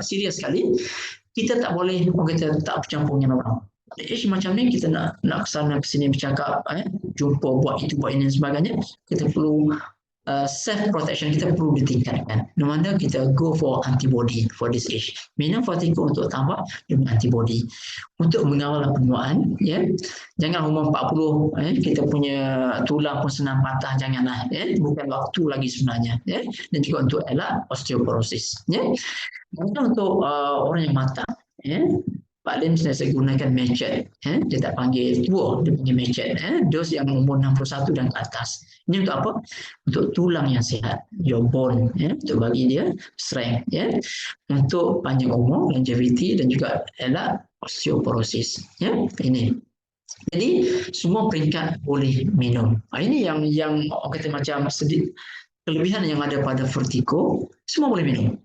serius sekali, kita tak boleh kita tak bercampur dengan orang. Macam ni kita nak kesana kesini bercakap, jumpa buat itu buat ini dan sebagainya, kita perlu self protection kita perlu ditingkatkan. No wonder kita go for antibody for this age. Minum Vertigo untuk tambah dengan antibody. Untuk mengawal penuaan, jangan umur 40 kita punya tulang pun senang patah, janganlah. Bukan waktu lagi sebenarnya. Dan juga untuk elak osteoporosis. Untuk orang yang matang, Pak Lim saya gunakan machete, dia tak panggil tua, dia panggil machete, dos yang umur 61 dan ke atas. Ini untuk apa? Untuk tulang yang sihat, your bone, untuk bagi dia strength, untuk panjang umur, longevity dan juga elak osteoporosis, ini. Jadi semua peringkat boleh minum. Ini yang orang kata macam sedikit kelebihan yang ada pada vertigo, semua boleh minum.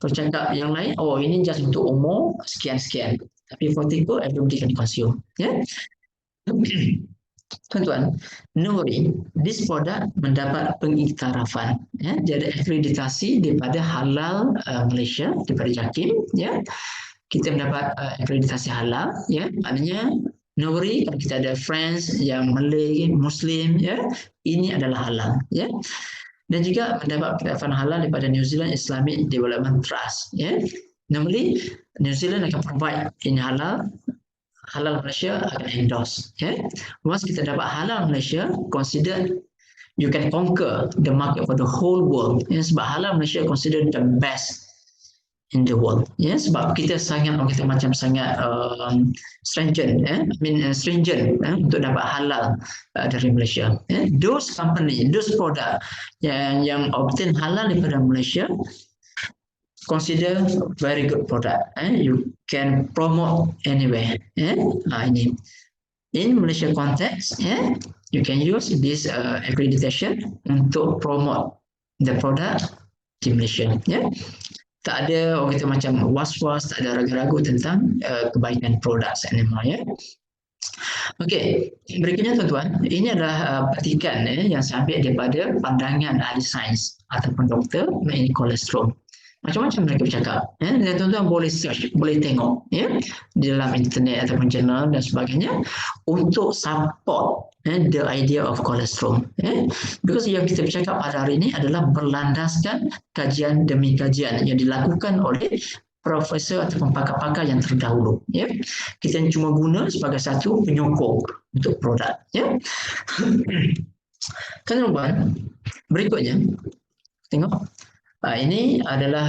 Kalau cakap yang lain, oh ini just untuk umur sekian-sekian. Tapi vertigo everybody can consume. Tuan-tuan, no worry, this product mendapat pengiktirafan. Dia ada akreditasi daripada Halal Malaysia, daripada JAKIM. Kita mendapat akreditasi halal, maknanya no worry kalau kita ada friends yang Malay, Muslim, ini adalah halal, dan juga mendapat akreditasi halal daripada New Zealand Islamic Development Trust. Normally New Zealand akan provide ini halal Malaysia akan endorse. Once kita dapat halal Malaysia, consider you can conquer the market for the whole world. Sebab halal Malaysia consider the best in the world, sebab kita sangat stringent, stringent untuk dapat halal dari Malaysia. Those company, those product yang obtain halal daripada Malaysia, consider very good product. You can promote anywhere. Ini in Malaysia context, you can use this accreditation untuk promote the product di Malaysia. Tak ada orang kata macam was-was, tak ada ragu-ragu tentang kebaikan produk animal. Okey, berikutnya tuan-tuan, ini adalah petikan yang saya ambil daripada pandangan ahli sains ataupun doktor mengenai kolesterol. Macam-macam mereka bercakap. Dan tuan-tuan boleh search, boleh tengok di dalam internet ataupun jurnal dan sebagainya untuk support the idea of cholesterol. Because yang kita bercakap pada hari ini adalah berlandaskan kajian demi kajian yang dilakukan oleh profesor ataupun pakar-pakar yang terdahulu. Kita cuma guna sebagai satu penyokong untuk produk. Tuan-tuan, berikutnya tengok. Ini adalah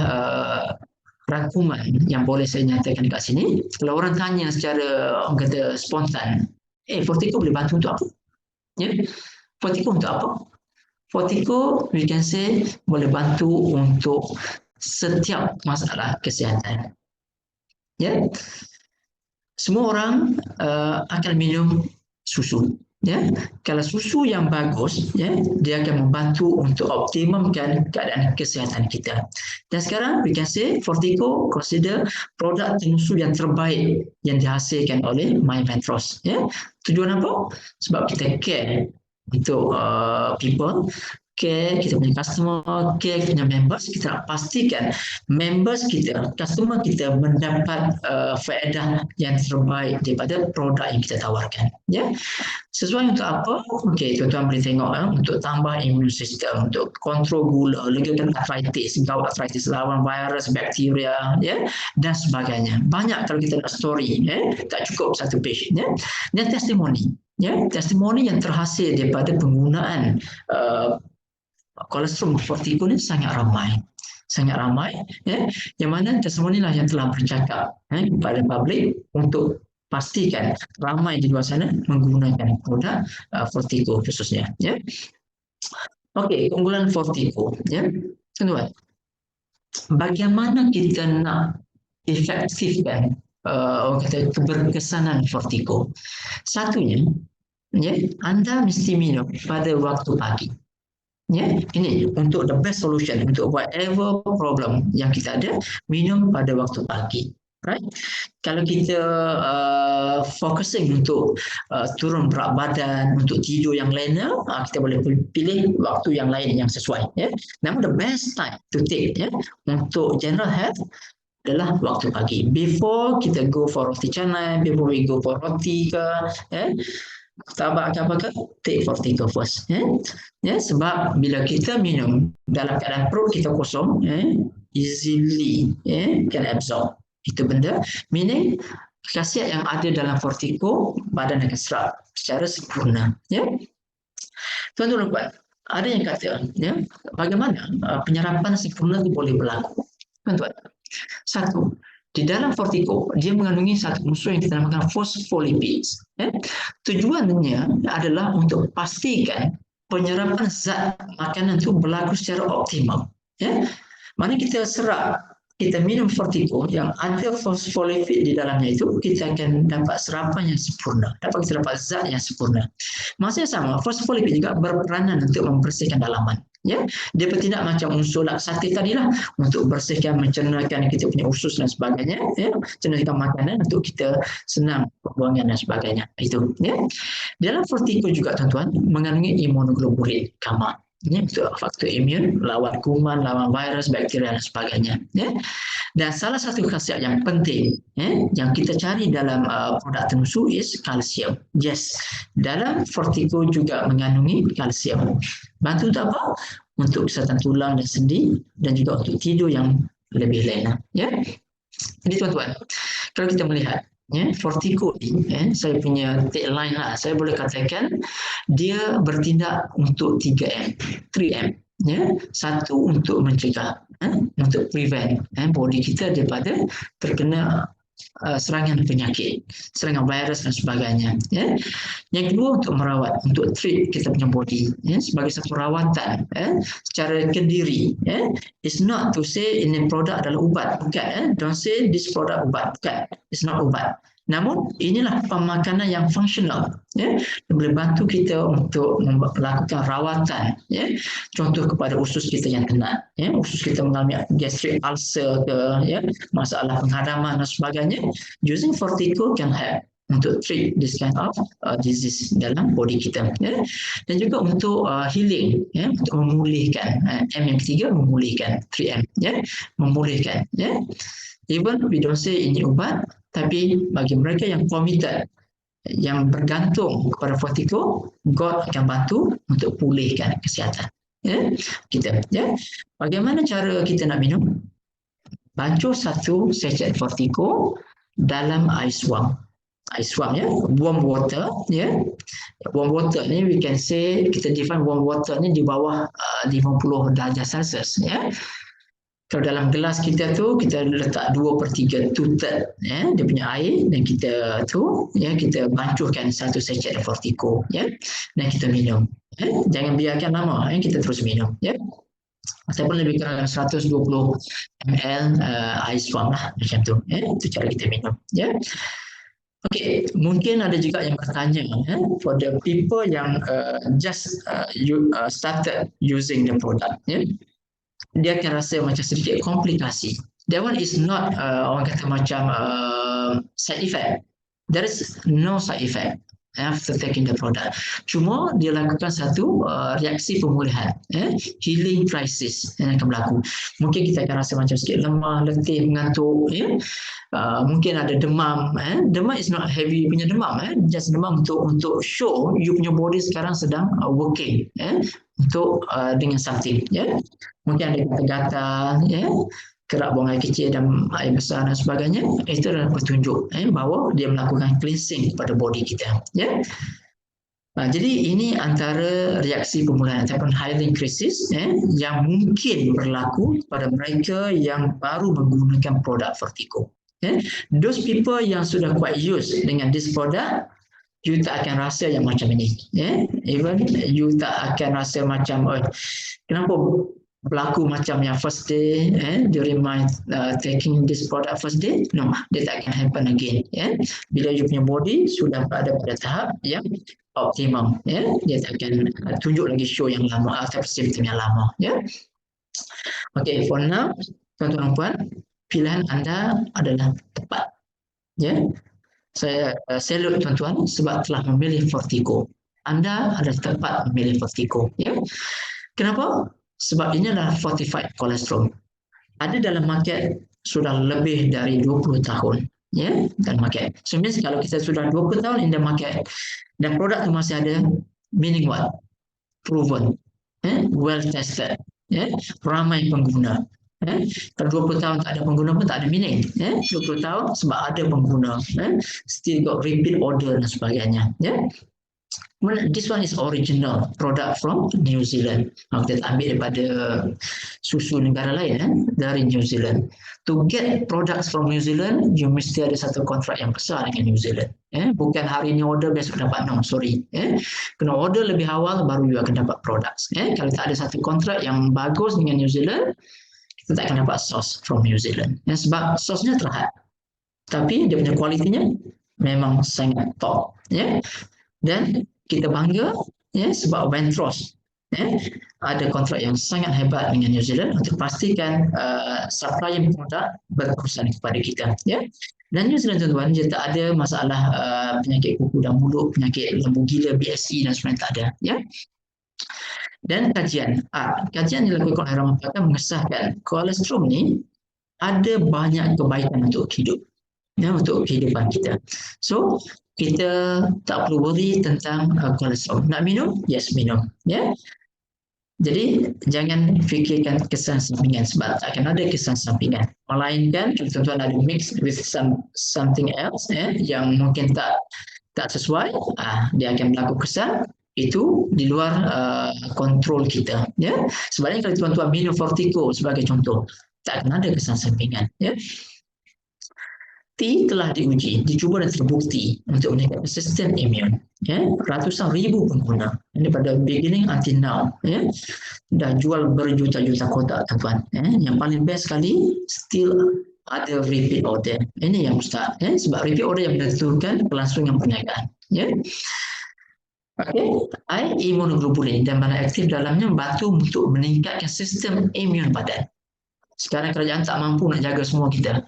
rangkuman yang boleh saya nyatakan kat sini. Kalau orang tanya secara orang kata spontan, vertigo boleh bantu untuk apa? Vertigo untuk apa? Vertigo we can say boleh bantu untuk setiap masalah kesihatan. Semua orang akan minum susu. Kalau susu yang bagus, dia akan membantu untuk optimumkan keadaan kesihatan kita. Dan sekarang we can say vertigo consider produk susu yang terbaik yang dihasilkan oleh MyVentros. Tujuan apa? Sebab kita care untuk people, care kita punya customer, care kita punya members. Kita nak pastikan members kita, customer kita mendapat faedah yang terbaik daripada produk yang kita tawarkan. Sesuai untuk apa? Okey, tuan-tuan boleh tengok untuk tambah imun sistem, untuk kontrol gula, legakan arthritis, gout arthritis, lawan virus, bakteria, dan sebagainya. Banyak kalau kita nak story, tak cukup satu page. Dan testimoni, testimoni yang terhasil daripada penggunaan kolesterol vertigo ni sangat ramai, yang mana testimoni lah yang telah bercakap kepada publik untuk pastikan ramai di luar sana menggunakan produk vertigo khususnya. Okey, keunggulan vertigo. Tuan-tuan, bagaimana kita nak efektifkan keberkesanan vertigo? Satunya, anda mesti minum pada waktu pagi. Ini untuk the best solution untuk whatever problem yang kita ada, minum pada waktu pagi. Right? Kalau kita focusing untuk turun berat badan, untuk tidur yang lena, kita boleh pilih waktu yang lain yang sesuai. Namun the best time to take untuk general health adalah waktu pagi. Before kita go for roti canai, before we go for roti ke, Starbucks apa ke, take vertigo first. Sebab bila kita minum dalam keadaan perut kita kosong, easily can absorb itu benda, meaning khasiat yang ada dalam vertigo badan akan serap secara sempurna. Tuan-tuan, ada yang kata bagaimana penyerapan sempurna itu boleh berlaku. Tuan-tuan, satu, di dalam Fortico dia mengandungi satu unsur yang kita namakan phospholipids. Tujuannya adalah untuk pastikan penyerapan zat makanan itu berlaku secara optimal. Mana kita serap, kita minum Fortico yang ada fosfolipid di dalamnya itu, kita akan dapat serapan yang sempurna, kita dapat zat yang sempurna. Maksudnya sama, fosfolipid juga berperanan untuk membersihkan dalaman. Dia bertindak macam unsur laksati tadilah, untuk bersihkan, mencernakan kita punya usus dan sebagainya, cernahkan makanan untuk kita senang pembuangan dan sebagainya. Itu. Dalam Fortico juga tuan-tuan mengandungi imunoglobulin gamma. Untuk faktor imun, lawan kuman, lawan virus, bakteria dan sebagainya. Dan salah satu khasiat yang penting yang kita cari dalam produk Tenusu is kalsium. Yes, dalam Fortico juga mengandungi kalsium. Bantu untuk apa? Untuk kesihatan tulang dan sendi, dan juga untuk tidur yang lebih lena. Jadi tuan-tuan, kalau kita melihat Fortico ini, saya punya tagline lah, saya boleh katakan dia bertindak untuk 3M. Satu, untuk mencegah, untuk prevent body kita daripada terkena serangan penyakit, serangan virus dan sebagainya. Yang kedua, untuk merawat, untuk treat kita punya body sebagai satu rawatan secara kendiri. It's not to say ini produk adalah ubat, bukan. Don't say this product ubat, bukan. It's not ubat. Namun inilah pemakanan yang fungsional, boleh bantu kita untuk melakukan rawatan, contoh kepada usus kita yang kena, usus kita mengalami gastric ulcer ke, masalah penghadaman dan sebagainya. Using Fortico can help untuk treat this kind of disease dalam body kita, dan juga untuk healing, untuk memulihkan. M yang ketiga, memulihkan. 3M, memulihkan. Even we don't say ini ubat, tapi bagi mereka yang committed, yang bergantung kepada Fortico, God akan bantu untuk pulihkan kesihatan kita. Bagaimana cara kita nak minum? Bancuh satu sachet Fortico dalam air suam. Air suam, warm water. Warm water ni we can say, kita define warm water ni di bawah 50 darjah Celsius. Kalau dalam gelas kita tu, kita letak 2/3, 2/3 dia punya air, dan kita tu kita bancuhkan satu sachet Fortico, dan kita minum. Jangan biarkan lama, kita terus minum. Ataupun lebih kurang 120 ml air suam lah, macam tu. Itu cara kita minum. Okay, mungkin ada juga yang bertanya, for the people yang just started using the product, dia akan rasa macam sedikit komplikasi. That one is not orang kata macam side effect. There is no side effect after taking the product. Cuma dia lakukan satu reaksi pemulihan, healing crisis yang akan berlaku. Mungkin kita akan rasa macam sikit lemah, letih, mengantuk, mungkin ada demam. Demam is not heavy punya demam, just demam untuk show you punya body sekarang sedang working untuk dengan something. Mungkin ada gatal-gatal, kerak buang air kecil dan air besar dan sebagainya. Itu adalah petunjuk bahawa dia melakukan cleansing kepada body kita. Jadi ini antara reaksi pemulihan ataupun healing crisis yang mungkin berlaku pada mereka yang baru menggunakan produk Fortico. Those people yang sudah quite used dengan this product, you tak akan rasa yang macam ini. Even you tak akan rasa macam, kenapa berlaku macam yang first day during my taking this product first day. No, dia tak akan happen again. Bila you punya body sudah berada pada tahap yang optimum, dia tak akan tunjuk lagi show yang lama atau simptom yang lama. Okay, for now, tuan-tuan dan puan, pilihan anda adalah tepat. Saya salute tuan-tuan sebab telah memilih Fortico. Anda adalah tepat memilih Fortico. Kenapa? Sebab ini adalah fortified cholesterol. Ada dalam market sudah lebih dari 20 tahun. Dalam market. So means kalau kita sudah 20 tahun in the market dan produk itu masih ada, meaning what? Proven. Well tested. Ramai pengguna. Kalau 20 tahun tak ada pengguna pun tak ada meaning. 20 tahun sebab ada pengguna. Still got repeat order dan sebagainya. This one is original product from New Zealand. Kita ambil daripada susu negara lain dari New Zealand. To get products from New Zealand, you mesti ada satu kontrak yang besar dengan New Zealand. Bukan hari ini order besok dapat, no, sorry. Kena order lebih awal baru you akan dapat products. Kalau tak ada satu kontrak yang bagus dengan New Zealand, kita tak akan dapat sauce from New Zealand. Sebab sauce-nya terhad. Tapi dia punya kualitinya memang sangat top. Dan kita bangga sebab Ventros ada kontrak yang sangat hebat dengan New Zealand untuk pastikan supply produk berkesan kepada kita. Dan New Zealand tuan-tuan, dia tak ada masalah penyakit kuku dan mulut, penyakit lembu gila, BSE dan sebagainya, tak ada. Dan kajian dilakukan oleh ramah pakar mengesahkan kolesterol ni ada banyak kebaikan untuk hidup, untuk kehidupan kita. So kita tak perlu worry tentang kolesterol. Nak minum? Yes, minum. Jadi jangan fikirkan kesan sampingan sebab tak akan ada kesan sampingan. Melainkan kalau tuan-tuan ada mix with something else yang mungkin tak sesuai, dia akan berlaku kesan. Itu di luar kontrol kita. Sebenarnya kalau tuan-tuan minum Fortico sebagai contoh, tak akan ada kesan sampingan. Tea telah diuji, dicuba dan terbukti untuk meningkatkan sistem imun. Ratusan ribu pengguna. Ini pada beginning until now. Dah jual berjuta-juta kotak, tuan-tuan. Yang paling best sekali, still ada repeat order. Ini yang Ustaz. Sebab repeat order yang menentukan kelangsungan perniagaan. Imunoglobulin dan bahan aktif dalamnya membantu untuk meningkatkan sistem imun badan. Sekarang kerajaan tak mampu nak jaga semua kita,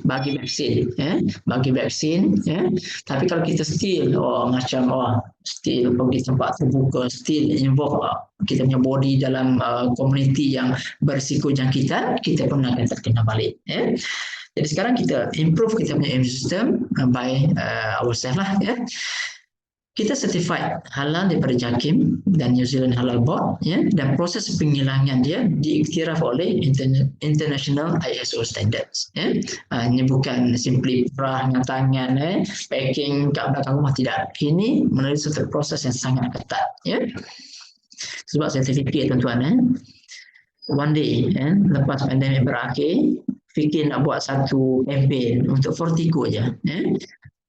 bagi vaksin, tapi kalau kita still still pergi tempat terbuka, still involve kita punya body dalam komuniti yang berisiko jangkitan, kita pun akan terkena balik. Jadi sekarang kita improve kita punya immune system by ourselves lah. Kita certified halal daripada JAKIM dan New Zealand Halal Board, dan proses penghilangan dia diiktiraf oleh International ISO Standards. Ini bukan simply perah dengan tangan, packing kat belakang rumah, tidak. Ini melalui satu proses yang sangat ketat. Sebab sertifikat, tuan-tuan, one day, lepas pandemik berakhir, fikir nak buat satu campaign untuk Fortico je.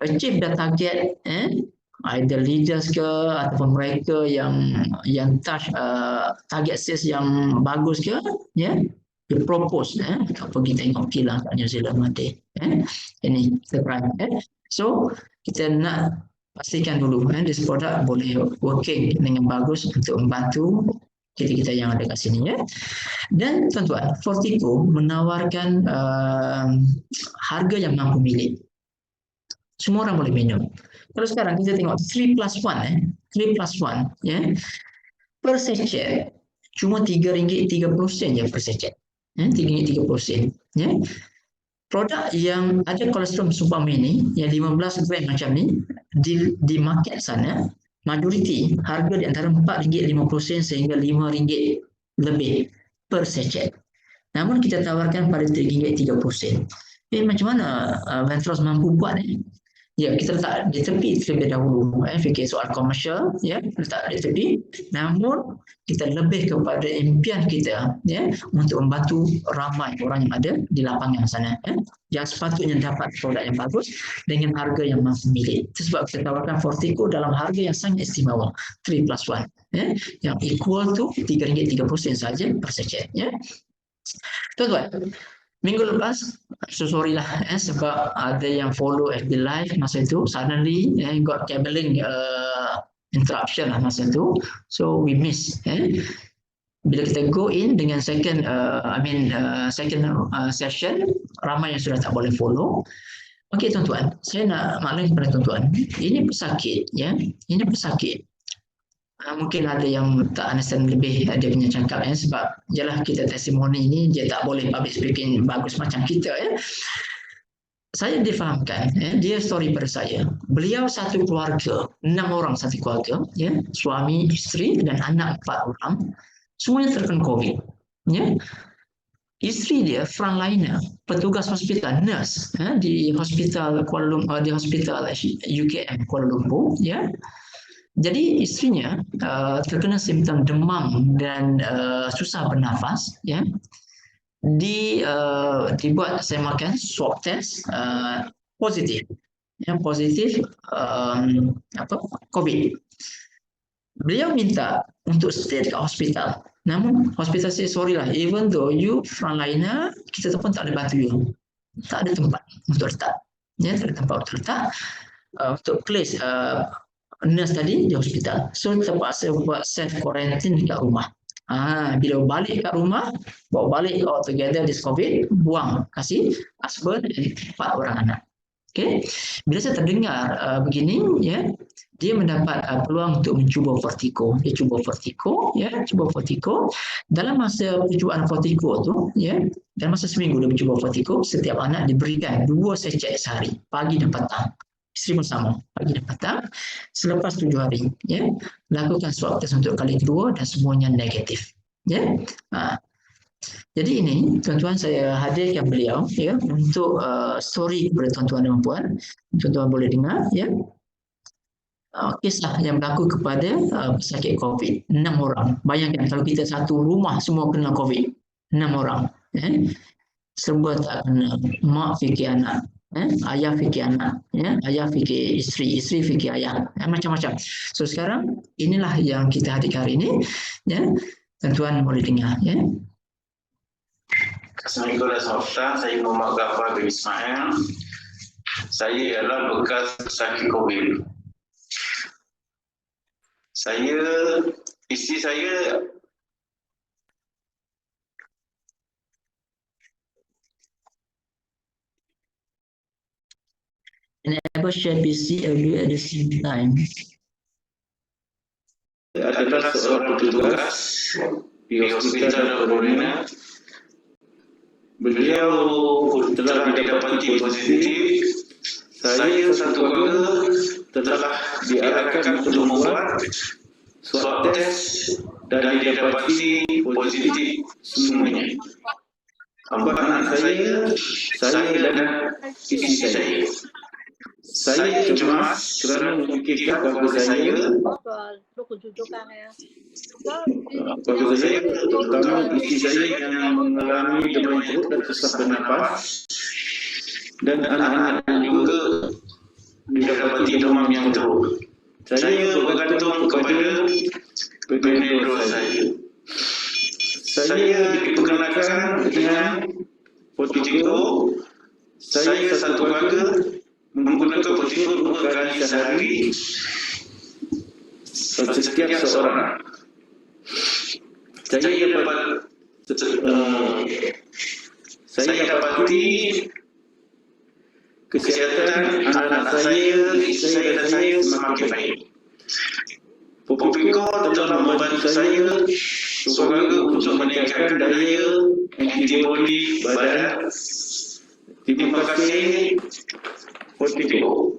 Achieve the target, either leaders ke ataupun mereka yang touch target sales yang bagus ke, dia propose pergi tengok kilang kat New Zealand nanti. Ini kita try. So kita nak pastikan dulu this product boleh working dengan bagus untuk membantu kita yang ada kat sini. Dan tuan-tuan, Fortico menawarkan harga yang mampu milik. Semua orang boleh minum. Kalau sekarang kita tengok 3+1, 3+1, per sachet cuma RM3.30 je per sachet. RM3.30. Produk yang ada kolesterol sumpah ini, yang 15 gram macam ni, di market sana, majoriti harga di antara RM4.50 sehingga RM5 lebih per sachet. Namun kita tawarkan pada RM3.30. Macam mana Ventros mampu buat ni? Kita letak di tepi terlebih dahulu. Fikir soal komersial, letak di tepi. Namun kita lebih kepada impian kita, untuk membantu ramai orang yang ada di lapangan sana, yang sepatutnya dapat produk yang bagus dengan harga yang mampu milik. Itu sebab kita tawarkan Fortico dalam harga yang sangat istimewa, 3+1, yang equal to RM3.30 saja per sachet. Tuan-tuan, minggu lepas, sorry lah, sebab ada yang follow FB Live masa itu, suddenly got cabling interruption lah masa itu, so we miss. Bila kita go in dengan second session, ramai yang sudah tak boleh follow. Okey tuan-tuan, saya nak maklum kepada tuan-tuan, ini pesakit, ini pesakit. Mungkin ada yang tak understand lebih dia punya cakap, sebab jelah kita testimoni ini dia tak boleh public speaking bagus macam kita. Saya difahamkan, dia story pada saya. Beliau satu keluarga, 6 orang satu keluarga, suami, isteri dan anak 4 orang, semuanya terkena COVID. Isteri dia frontliner, petugas hospital, nurse di hospital Kuala Lumpur, di hospital UKM Kuala Lumpur, Jadi istrinya terkena simptom demam dan susah bernafas, ya. Dibuat saya makan swab test positif, ya, positif COVID. Beliau minta untuk stay di hospital. Namun hospital saya sorry lah, even though you frontliner, kita pun tak ada bantu you. Tak ada tempat untuk letak. Ya, tak ada tempat untuk letak. Untuk place nurse tadi di hospital. So terpaksa buat self quarantine dekat rumah. Bila balik kat rumah, bawa balik all together this COVID, buang, kasih husband dan 4 orang anak. Okay. Bila saya terdengar begini, ya, dia mendapat peluang untuk mencuba vertigo. Dia cuba vertigo, ya, cuba vertigo. Dalam masa percubaan vertigo tu, ya, dalam masa seminggu dia mencuba vertigo, setiap anak diberikan 2 secek sehari, pagi dan petang. Isteri pun sama, pagi dan petang. Selepas 7 hari, ya, lakukan swab test untuk kali kedua dan semuanya negatif. Ya. Jadi ini tuan-tuan saya hadirkan beliau, ya, untuk story kepada tuan-tuan dan puan. Tuan-tuan boleh dengar, ya. Kisah yang berlaku kepada pesakit COVID, 6 orang. Bayangkan kalau kita satu rumah semua kena COVID, 6 orang. Serba tak kena. Mak fikir anak, ayah fikir anak, ya, ayah fikir isteri, isteri fikir ayah, macam-macam. So sekarang inilah yang kita hadirkan hari ini, ya. Tuan-tuan boleh dengar, ya. Assalamualaikum warahmatullahi wabarakatuh. Saya Muhammad Ghaffar bin Ismail. Saya adalah bekas pesakit COVID. Isteri saya Enable share PC at the same time. adalah seorang petugas di Hospital Corona. Beliau telah didapati positif. Saya satu keluarga telah diarahkan untuk membuat swab test dan didapati positif semuanya. 4 anak saya dan isteri saya. Saya cemas kerana memikirkan keluarga saya. Keluarga saya, terutama isteri saya yang mengalami demam perut dan susah bernafas, dan anak-anak juga didapati demam yang teruk. Saya bergantung kepada penedor saya. Saya diperkenalkan dengan vertigo. Saya satu keluarga menggunakan vertigo 2 kali sehari setiap seorang. Saya dapati kesihatan anak-anak saya, isteri saya semakin baik. Vertigo telah membantu saya seorang untuk meningkatkan daya antibodi badan. Terima kasih vertigo.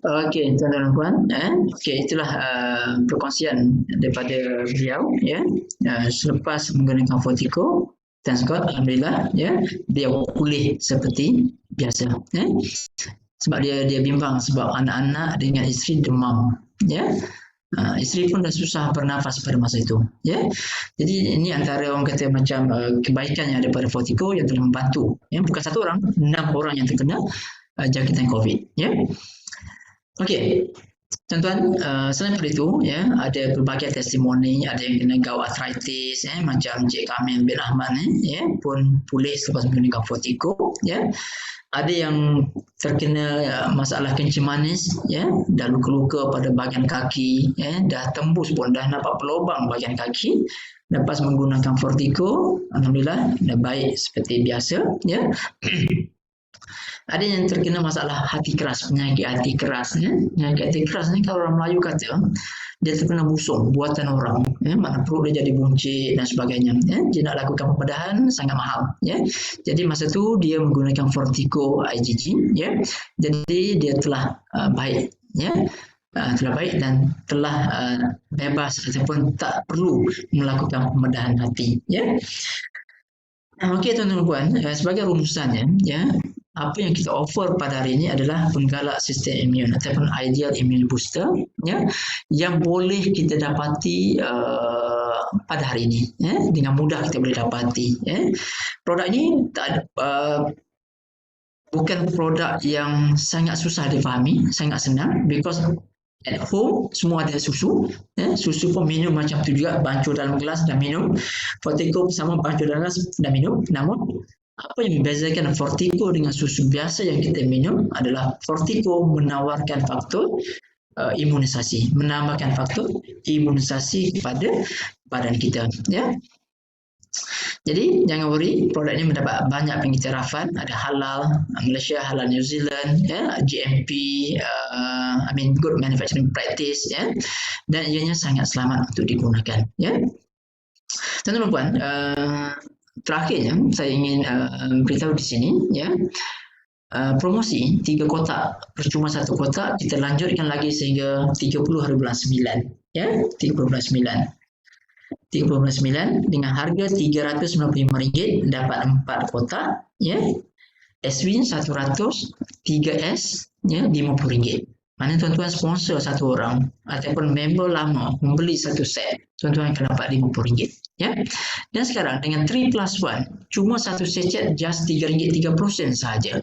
Okey, tuan-tuan dan puan, okey, itulah perkongsian daripada beliau, ya. Selepas menggunakan vertigo, thank God, alhamdulillah, ya, dia pulih seperti biasa, ya. Sebab dia bimbang sebab anak-anak dengan isteri demam, ya. Isteri pun dah susah bernafas pada masa itu, ya. Jadi ini antara orang kata macam kebaikan yang ada pada vertigo yang telah membantu, ya. Bukan satu orang, 6 orang yang terkena jangkitan COVID, ya. Okey, tuan-tuan, selain daripada itu, ya, ada pelbagai testimoni, ada yang kena gout arthritis, macam Cik Kamil bin Ahmad, ya, pun pulih selepas menggunakan vertigo, ya. Ada yang terkena masalah kencing manis, ya, dah luka-luka pada bahagian kaki, ya, dah tembus pun, dah nampak pelubang bahagian kaki. Lepas menggunakan vertigo, alhamdulillah dah baik seperti biasa, ya. Ada yang terkena masalah hati keras, penyakit hati keras, ya. Penyakit hati keras ni kalau orang Melayu kata dia terkena busung buatan orang, ya. Mana perut dia jadi buncit dan sebagainya, ya. Dia nak lakukan pembedahan sangat mahal, ya. Jadi masa tu dia menggunakan vertigo IgG, ya. Jadi dia telah baik, ya. Telah baik dan telah bebas ataupun tak perlu melakukan pembedahan hati, ya. Okey, tuan-tuan dan puan, sebagai rumusannya, ya, apa yang kita offer pada hari ini adalah penggalak sistem imun ataupun ideal immune booster, ya, yang boleh kita dapati pada hari ini, ya, dengan mudah kita boleh dapati. Ya. Produk ini bukan produk yang sangat susah difahami, sangat senang, because at home semua ada susu, ya. Susu pun minum macam tu juga, bancur dalam gelas dan minum. Fortico sama bancur dalam gelas dan minum. Namun apa yang membezakan Fortico dengan susu biasa yang kita minum adalah Fortico menawarkan faktor imunisasi, menambahkan faktor imunisasi kepada badan kita, ya. Jadi jangan worry, produk ini mendapat banyak pengiktirafan, ada halal Malaysia, halal New Zealand, ya, GMP, good manufacturing practice, ya, dan ianya sangat selamat untuk digunakan, ya. Tuan-tuan dan puan, terakhirnya saya ingin beritahu di sini, ya, promosi 3 kotak percuma 1 kotak kita lanjutkan lagi sehingga 30 hari bulan 9, ya, 30 bulan 9. 30.9 dengan harga RM395 dapat 4 kotak, ya. SWIN 100, 3S, ya, RM50. Mana tuan-tuan sponsor satu orang ataupun member lama membeli satu set, tuan-tuan akan dapat RM50, ya. Dan sekarang dengan 3+1 cuma satu secet just RM3.30 sahaja.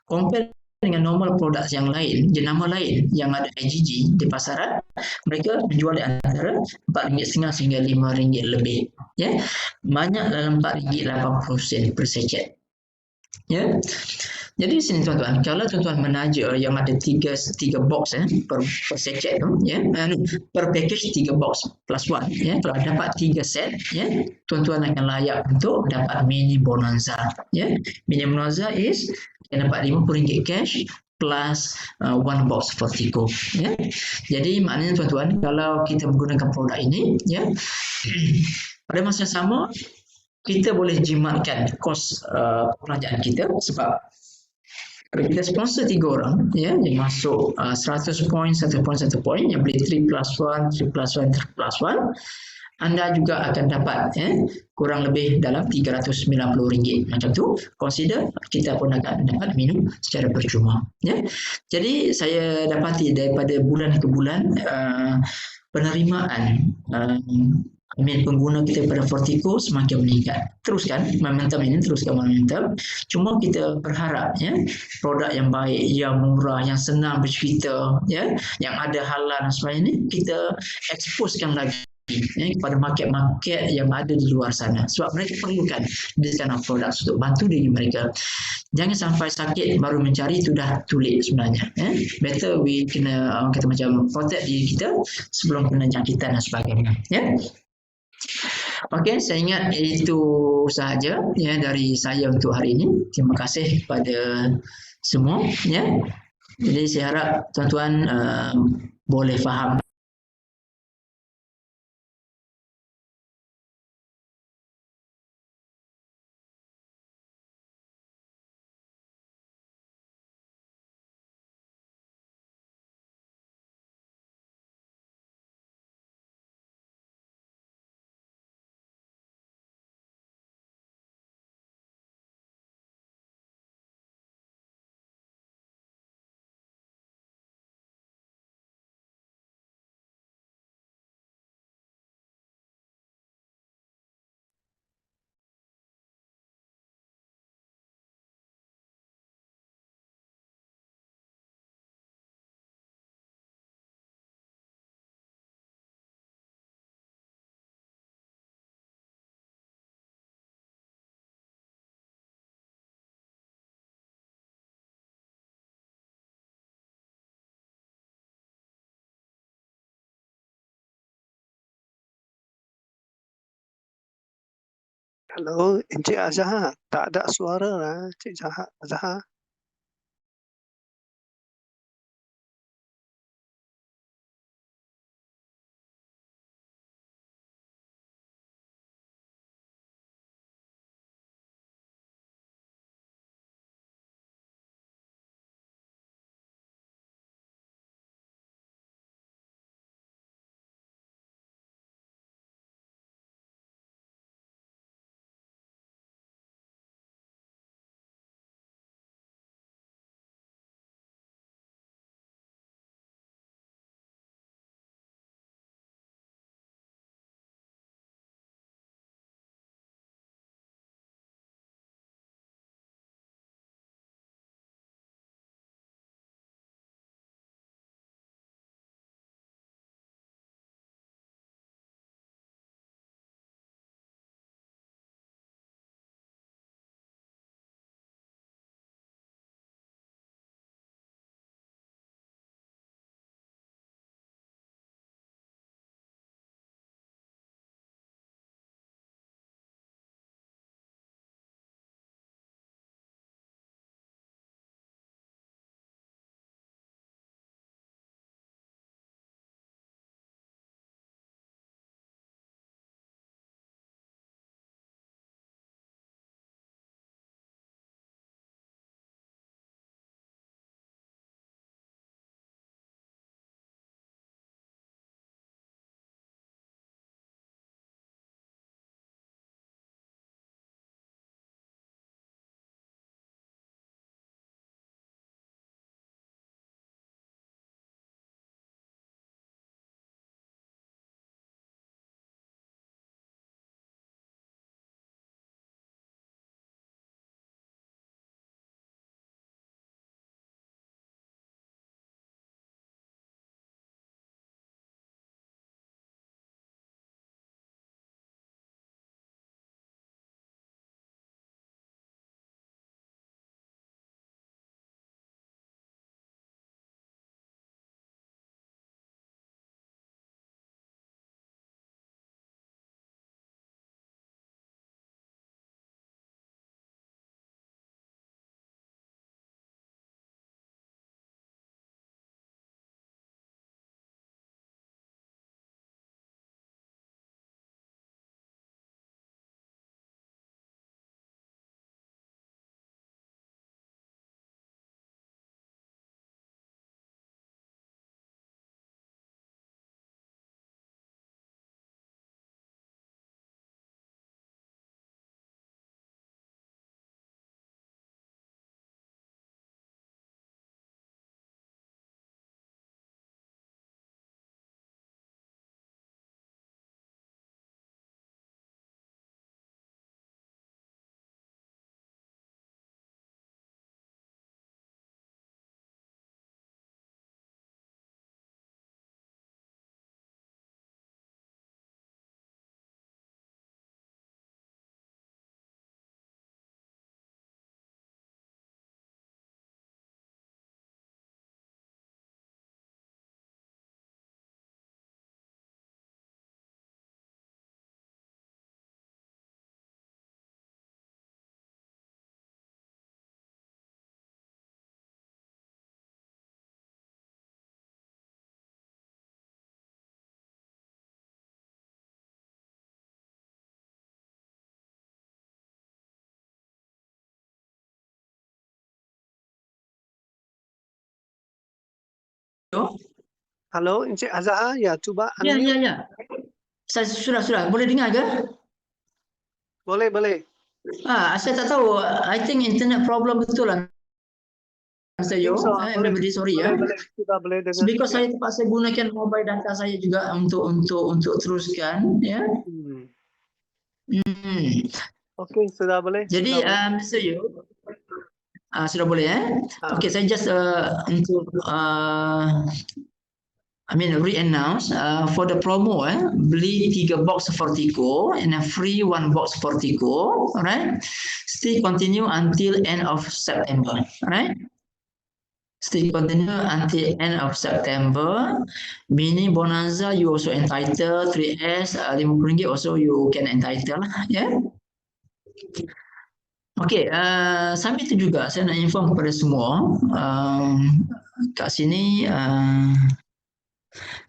Compare dengan normal produk yang lain, jenama lain yang ada IgG di pasaran, mereka menjual di antara RM4.50 sehingga RM5 lebih, ya. Banyak dalam RM4.80 per secet, ya. Jadi di sini tuan-tuan, kalau tuan-tuan menaja yang ada tiga box, per secet tu, ya, per package 3 box plus 1, ya, kalau dapat 3 set, ya, tuan-tuan akan layak untuk dapat mini bonanza, ya. Mini bonanza is dapat RM50 cash plus 1 box Fortico, ya. Jadi maknanya tuan-tuan, kalau kita menggunakan produk ini, ya, pada masa yang sama kita boleh jimatkan kos perbelanjaan kita, sebab kalau kita sponsor 3 orang, ya, yang masuk 100 poin, 1 poin, 1 poin, yang beli 3+1, 3+1, 3+1, anda juga akan dapat, ya, kurang lebih dalam RM390. Macam tu, consider kita pun akan dapat minum secara percuma, ya. Jadi saya dapati daripada bulan ke bulan penerimaan pengguna kita pada Fortico semakin meningkat. Teruskan momentum ini, teruskan momentum. Cuma kita berharap, ya, produk yang baik, yang murah, yang senang bercerita, ya, yang ada halal dan sebagainya, kita eksposkan lagi, ya, kepada market-market yang ada di luar sana, sebab mereka perlukan this kind of products untuk bantu diri mereka. Jangan sampai sakit baru mencari, itu dah too late sebenarnya, ya. Better we kena kata macam protect diri kita sebelum kena jangkitan dan sebagainya, ya. Okey, saya ingat itu sahaja, ya, dari saya untuk hari ini. Terima kasih kepada semua, ya. Jadi saya harap tuan-tuan boleh faham Hello, Encik Azhar. Tak ada suara lah, Encik Azhar. Halo, Encik Azhar, ya cuba Ya, unmute. ya, ya. Saya sudah. Boleh dengar ke? Boleh. Saya tak tahu. I think internet problem betul lah, Mr. I think so. Yo. Everybody sorry ya. Boleh. Kita boleh dengar. Because Ya. saya terpaksa gunakan mobile data saya juga untuk teruskan, ya. Okey, sudah boleh. Jadi, Sudah boleh. Mr. Yo, sudah boleh ya? Okey, saya just untuk re-announce for the promo beli 3 box Fortico and a free 1 box Fortico, alright? Still continue until end of September, alright? Still continue until end of September. Mini Bonanza you also entitled 3S RM50 also you can entitle, ya. Okey, sambil itu juga saya nak inform kepada semua kat sini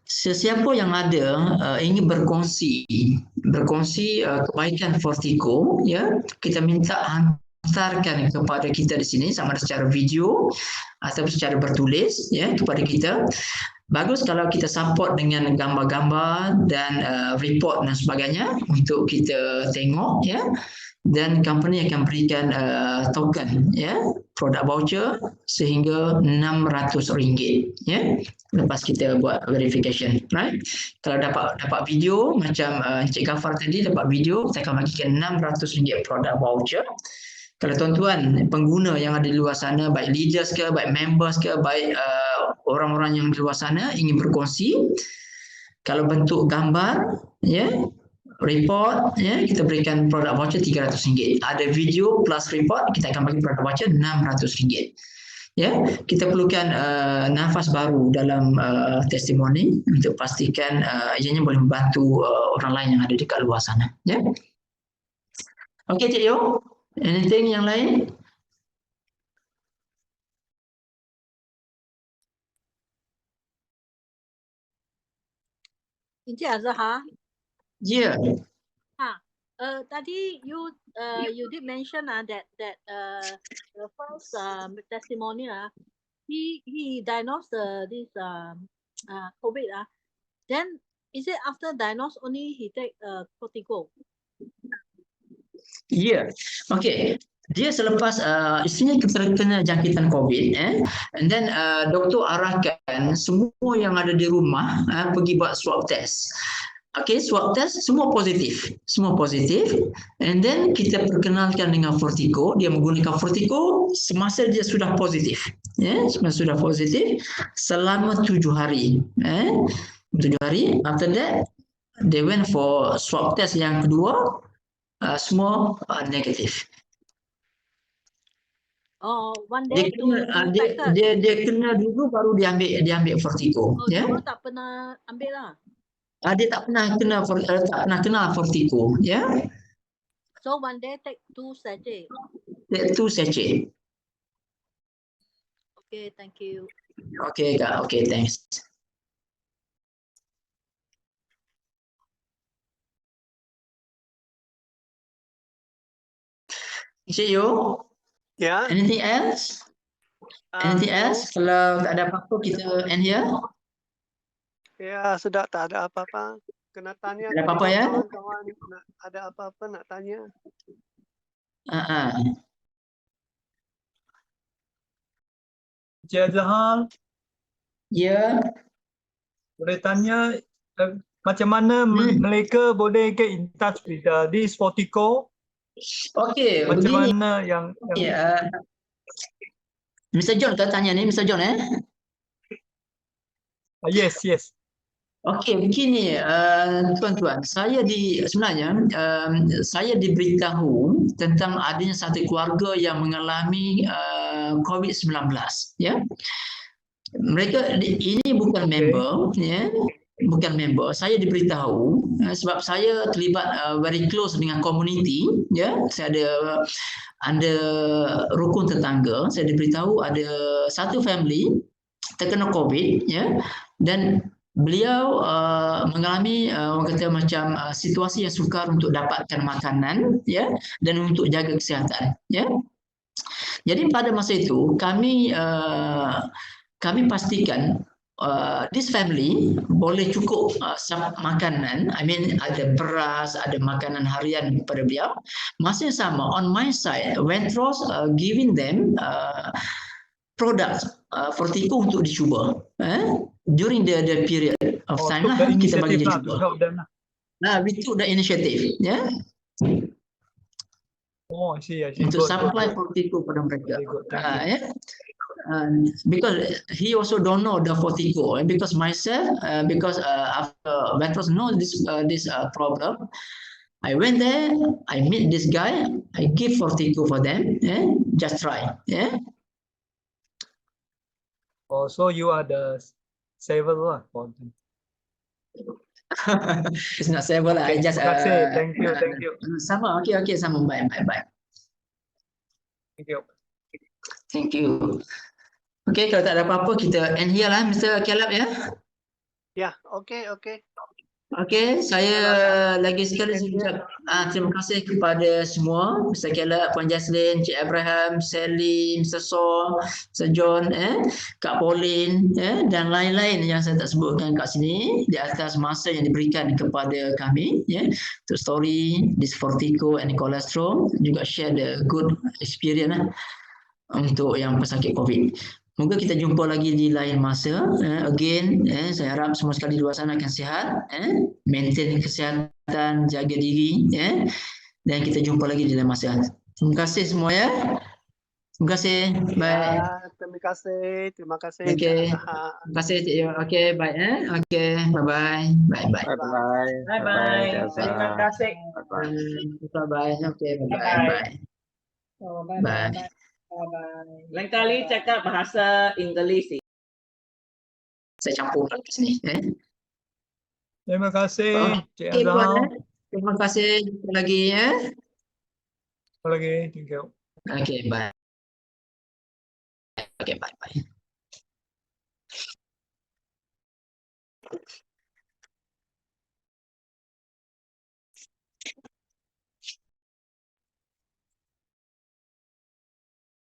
sesiapa yang ada ingin berkongsi kebaikan Fortico, ya, kita minta hantarkan kepada kita di sini sama ada secara video atau secara bertulis, ya, kepada kita. Bagus kalau kita support dengan gambar-gambar dan report dan sebagainya untuk kita tengok, ya. Dan company akan berikan token, ya, produk voucher sehingga RM600, ya, lepas kita buat verification, right? Kalau dapat video macam Encik Ghaffar tadi dapat video, saya akan bagikan RM600 produk voucher. Kalau tuan-tuan pengguna yang ada di luar sana, baik leaders ke, baik members ke, baik orang-orang yang di luar sana ingin berkongsi, kalau bentuk gambar, ya, report, ya, kita berikan produk voucher RM300. Ada video plus report, kita akan bagi produk voucher RM600. Ya, kita perlukan nafas baru dalam testimoni untuk pastikan ianya boleh membantu orang lain yang ada dekat luar sana. Ya. Okey, Cik Yo. Anything yang lain? Encik Azhar. Ya. Tadi you did mention that the first testimony he diagnosed this COVID then is it after diagnosed only he take Fortico? Ya. Okey. Dia selepas istilahnya kena jangkitan COVID, and then doktor arahkan semua yang ada di rumah pergi buat swab test. Okey, swab test semua positif, and then kita perkenalkan dengan Fortico. Dia menggunakan Fortico semasa dia sudah positif, semasa sudah positif selama 7 hari, 7 hari. After that, they went for swab test yang kedua, semua negatif. Oh, one day dia kena dulu baru dia ambil Fortico. Oh, dulu tak pernah ambil lah. Dia tak pernah kenal Fortico, ya. So one day take 2 sachet. Take 2 sachet. Okay, thank you. Okay, Kak. Okay, thanks. Cik Yo. Ya. Anything else? Anything else? Kalau tak ada apa-apa kita end here. Ya, sudah tak ada apa-apa. Kena tanya ada apa-apa ya? Kawan-kawan nak ada apa-apa nak tanya. Encik Azhar. Ya. Boleh tanya macam mana mereka boleh get in touch with this Fortico? Okey, macam begini. mana yang Mr. John kau tanya ni, Mr. John Yes. Okey, begini tuan-tuan, sebenarnya saya diberitahu tentang adanya satu keluarga yang mengalami COVID-19, ya. Mereka ini bukan member, ya. Bukan member. Saya diberitahu sebab saya terlibat very close dengan community, ya. Saya ada rukun tetangga. Saya diberitahu ada satu family terkena COVID, ya, dan beliau mengalami orang kata macam situasi yang sukar untuk dapatkan makanan, ya, dan untuk jaga kesihatan, ya. Jadi pada masa itu kami pastikan this family boleh cukup makanan, I mean ada beras, ada makanan harian kepada beliau. Masa yang sama, on my side, Wentros giving them products Fortico untuk dicuba. During the period of time took lah, the kita bagi initiative dia lah to cuba. help them lah. We took the initiative, Oh, I see. untuk Good, supply good. Fortico pada mereka. Very good. Thank you. Because he also don't know the Fortico, and because myself, after Ventros know this problem, I went there, I meet this guy, I give Fortico for them, just try, Oh, so you are the saver lah for them. It's not several, I Okay, just terima kasih. Thank you. sama, okay, sama, bye. Thank you. Thank you. Okay, kalau tak ada apa-apa, kita end here lah, Mr. Caleb, ya. Ya, okey. Okey, saya lagi sekali ucap terima kasih kepada semua, Mr. Caleb, Puan Jaslyn, Cik Abraham, Sally, Mr. Saw, Mr. John, Kak Pauline, dan lain-lain yang saya tak sebutkan kat sini di atas masa yang diberikan kepada kami, untuk story this Fortico and cholesterol, juga share the good experience untuk yang pesakit COVID. Moga kita jumpa lagi di lain masa. Again, saya harap semua sekali di luar sana akan sihat, maintain kesihatan, jaga diri, dan kita jumpa lagi di lain masa. Terima kasih semua, ya. Terima kasih. Bye. Ya, terima kasih. Okay. Cik Azhar. Terima kasih, Cik Yo. Okay, bye. Okay, bye-bye. Bye-bye. Bye-bye. Terima kasih. Bye-bye. Okay, bye-bye. Bye. Oh, Bye. bye. Lain kali cakap bahasa Inggeris. Saya campur kat sini. Terima kasih, Cik Okay, Azhar. Puan. Terima kasih. Jumpa lagi, ya. Lagi, thank you. Okay, bye. Okay, bye-bye.